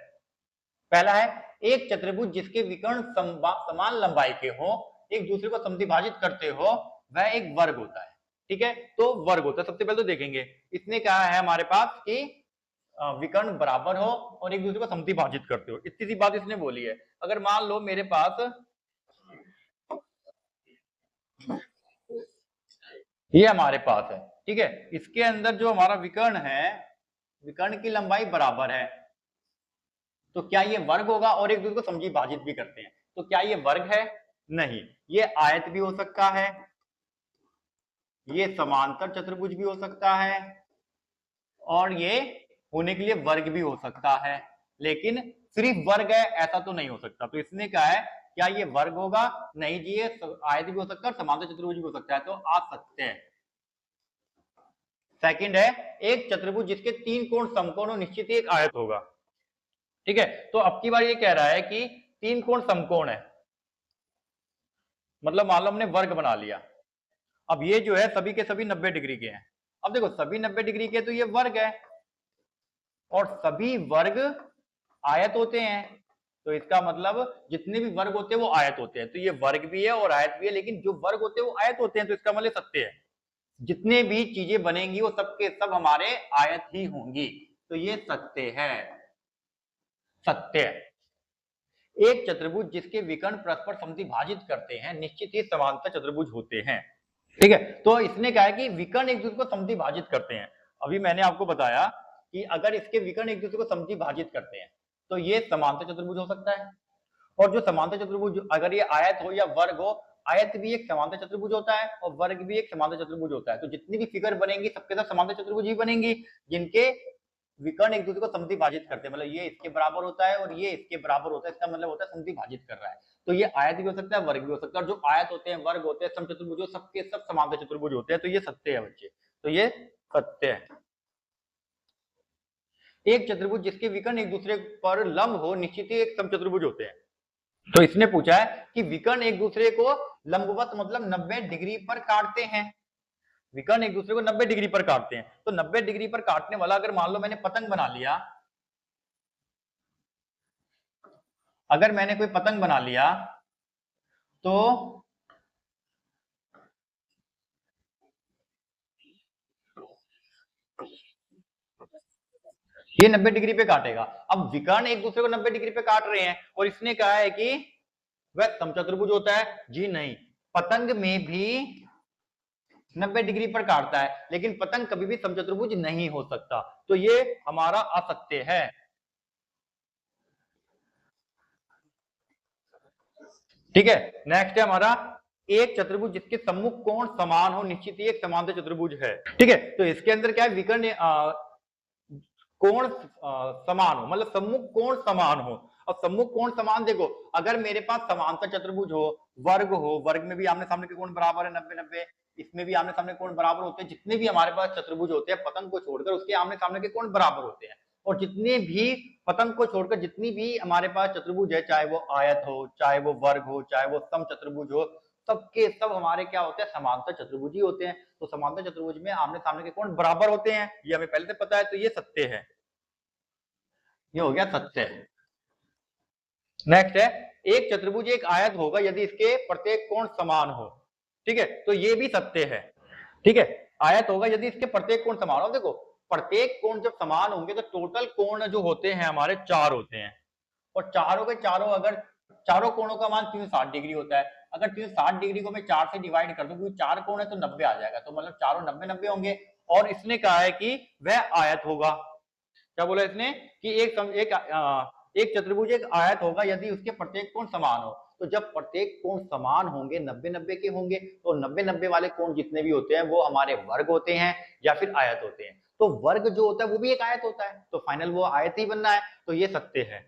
[SPEAKER 1] पहला है, एक चतुर्भुज जिसके विकर्ण समान लंबाई के हो, एक दूसरे को समद्विभाजित करते हो, वह एक वर्ग होता है, ठीक है। तो वर्ग होता है। सबसे पहले तो देखेंगे, इसने कहा है हमारे पास कि विकर्ण बराबर हो और एक दूसरे को समद्विभाजित करते हो, इतनी सी बात इसने बोली है। अगर मान लो मेरे पास ये हमारे पास है, ठीक है, इसके अंदर जो हमारा विकर्ण है, विकर्ण की लंबाई बराबर है, तो क्या ये वर्ग होगा? और एक दूसरे को समद्विभाजित भी करते हैं, तो क्या ये वर्ग है? नहीं। ये आयत भी हो सकता है, ये समांतर चतुर्भुज भी हो सकता है, और ये होने के लिए वर्ग भी हो सकता है, लेकिन सिर्फ वर्ग है ऐसा तो नहीं हो सकता। तो इसने कहा है क्या ये वर्ग होगा? नहीं जी, ये आयत भी हो सकता है और समांतर चतुर्भुज भी हो सकता है, तो आ सकते हैं। सेकंड है, एक चतुर्भुज जिसके 3 कोण समकोण निश्चित ही एक आयत होगा, ठीक है। तो अब की बार ये कह रहा है कि 3 कोण समकोण है, मतलब मान लो हमने वर्ग बना लिया। अब ये जो है सभी के सभी 90 डिग्री के हैं। अब देखो सभी 90 डिग्री के, तो ये वर्ग है, और सभी वर्ग आयत होते हैं, तो इसका मतलब जितने भी वर्ग होते हैं वो आयत होते हैं। तो ये वर्ग भी है और आयत भी है, लेकिन जो वर्ग होते हैं वो आयत होते हैं, तो इसका मतलब सत्य है। जितने भी चीजें बनेंगी वो सबके सब हमारे आयत ही होंगी, तो ये सत्य है, सत्य। एक चतुर्भुज जिसके विकर्ण परस्पर समद्विभाजित करते हैं निश्चित ही समांतर चतुर्भुज होते हैं, ठीक है। तो इसने कहा है कि विकर्ण एक दूसरे को समद्विभाजित करते हैं। अभी मैंने आपको बताया कि अगर इसके विकर्ण एक दूसरे को समद्विभाजित करते हैं तो ये समांतर चतुर्भुज हो सकता है, और जो समांतर चतुर्भुज अगर ये आयत हो या वर्ग हो आयत भी एक समांतर चतुर्भुज होता है और वर्ग भी एक समांतर चतुर्भुज होता है। तो जितनी भी फिगर बनेंगी सबके साथ समांतर चतुर्भुज ही बनेंगी, जिनके विकर्ण एक दूसरे को समद्विभाजित करते हैं, मतलब ये इसके बराबर होता है और ये इसके बराबर होता है, इसका मतलब होता है समद्विभाजित कर रहा है। तो ये आयत भी हो सकता है, वर्ग भी हो सकता है, और जो आयत होते हैं, वर्ग होते हैं, समचतुर्भुज सबके सब समांतर चतुर्भुज होते हैं। तो ये सत्य है बच्चे, तो ये सत्य है। एक चतुर्भुज जिसके विकर्ण एक दूसरे पर लंब हो निश्चित ही एक समचतुर्भुज होते हैं। तो इसने पूछा है कि विकर्ण एक दूसरे को लंबवत मतलब 90 डिग्री पर काटते हैं, विकर्ण एक दूसरे को 90 डिग्री पर काटते हैं। तो 90 डिग्री पर काटने वाला अगर मान लो मैंने पतंग बना लिया, अगर मैंने कोई पतंग बना लिया तो ये 90 डिग्री पे काटेगा। अब विकर्ण एक दूसरे को 90 डिग्री पे काट रहे हैं और इसने कहा है कि वह समचतुर्भुज होता है। जी नहीं, पतंग में भी 90 डिग्री पर काटता है, लेकिन पतंग कभी भी समचतुर्भुज नहीं हो सकता। तो ये हमारा असत्य है। ठीक है, नेक्स्ट है हमारा एक चतुर्भुज जिसके सम्मुख कोण समान हो निश्चित ही एक समांतर चतुर्भुज है। ठीक है, तो इसके अंदर क्या है, विकर्ण कोण समान हो, मतलब सम्मुख कोण समान हो। और सम्मुख कोण समान देखो, अगर मेरे पास समांतर चतुर्भुज हो, वर्ग में भी आमने सामने के कोण बराबर है 90-90, इसमें भी आमने सामने कोण बराबर होते हैं। जितने भी हमारे पास चतुर्भुज होते हैं पतंग को छोड़कर उसके आमने सामने के कोण बराबर होते हैं। और जितने भी पतंग को छोड़कर जितनी भी हमारे पास चतुर्भुज है, चाहे वो आयत हो, चाहे वो वर्ग हो, चाहे वो समचतुर्भुज हो, सबके सब हमारे क्या होते हैं, समांतर चतुर्भुज ही होते हैं। तो समांतर चतुर्भुज में आमने सामने के कोण बराबर होते हैं, ये हमें पहले से पता है। तो ये सत्य है, ये हो गया सत्य। नेक्स्ट है एक चतुर्भुज एक आयत होगा यदि इसके प्रत्येक कोण समान हो। ठीक है, तो ये भी सत्य है। ठीक है, आयत होगा यदि इसके प्रत्येक कोण समान हो। देखो, प्रत्येक कोण जब समान होंगे तो टोटल कोण जो होते हैं हमारे 4 होते हैं, और चारों के चारों अगर चारों कोणों का मान 360 डिग्री होता है। अगर 360 डिग्री को मैं 4 से डिवाइड कर दूं, क्योंकि 4 कोण है तो 90 आ जाएगा, तो मतलब चारों 90-90 होंगे। और इसने कहा है कि वह आयत होगा। क्या बोला इसने कि एक चतुर्भुज एक आयत होगा यदि उसके प्रत्येक कोण समान हो। तो जब प्रत्येक कोण समान होंगे, 90-90 के होंगे, तो 90-90 वाले कोण जितने भी होते हैं वो हमारे वर्ग होते हैं या फिर आयत होते हैं। तो वर्ग जो होता है वो भी एक आयत होता है, तो फाइनल वो आयत ही बनना है। तो ये सत्य है।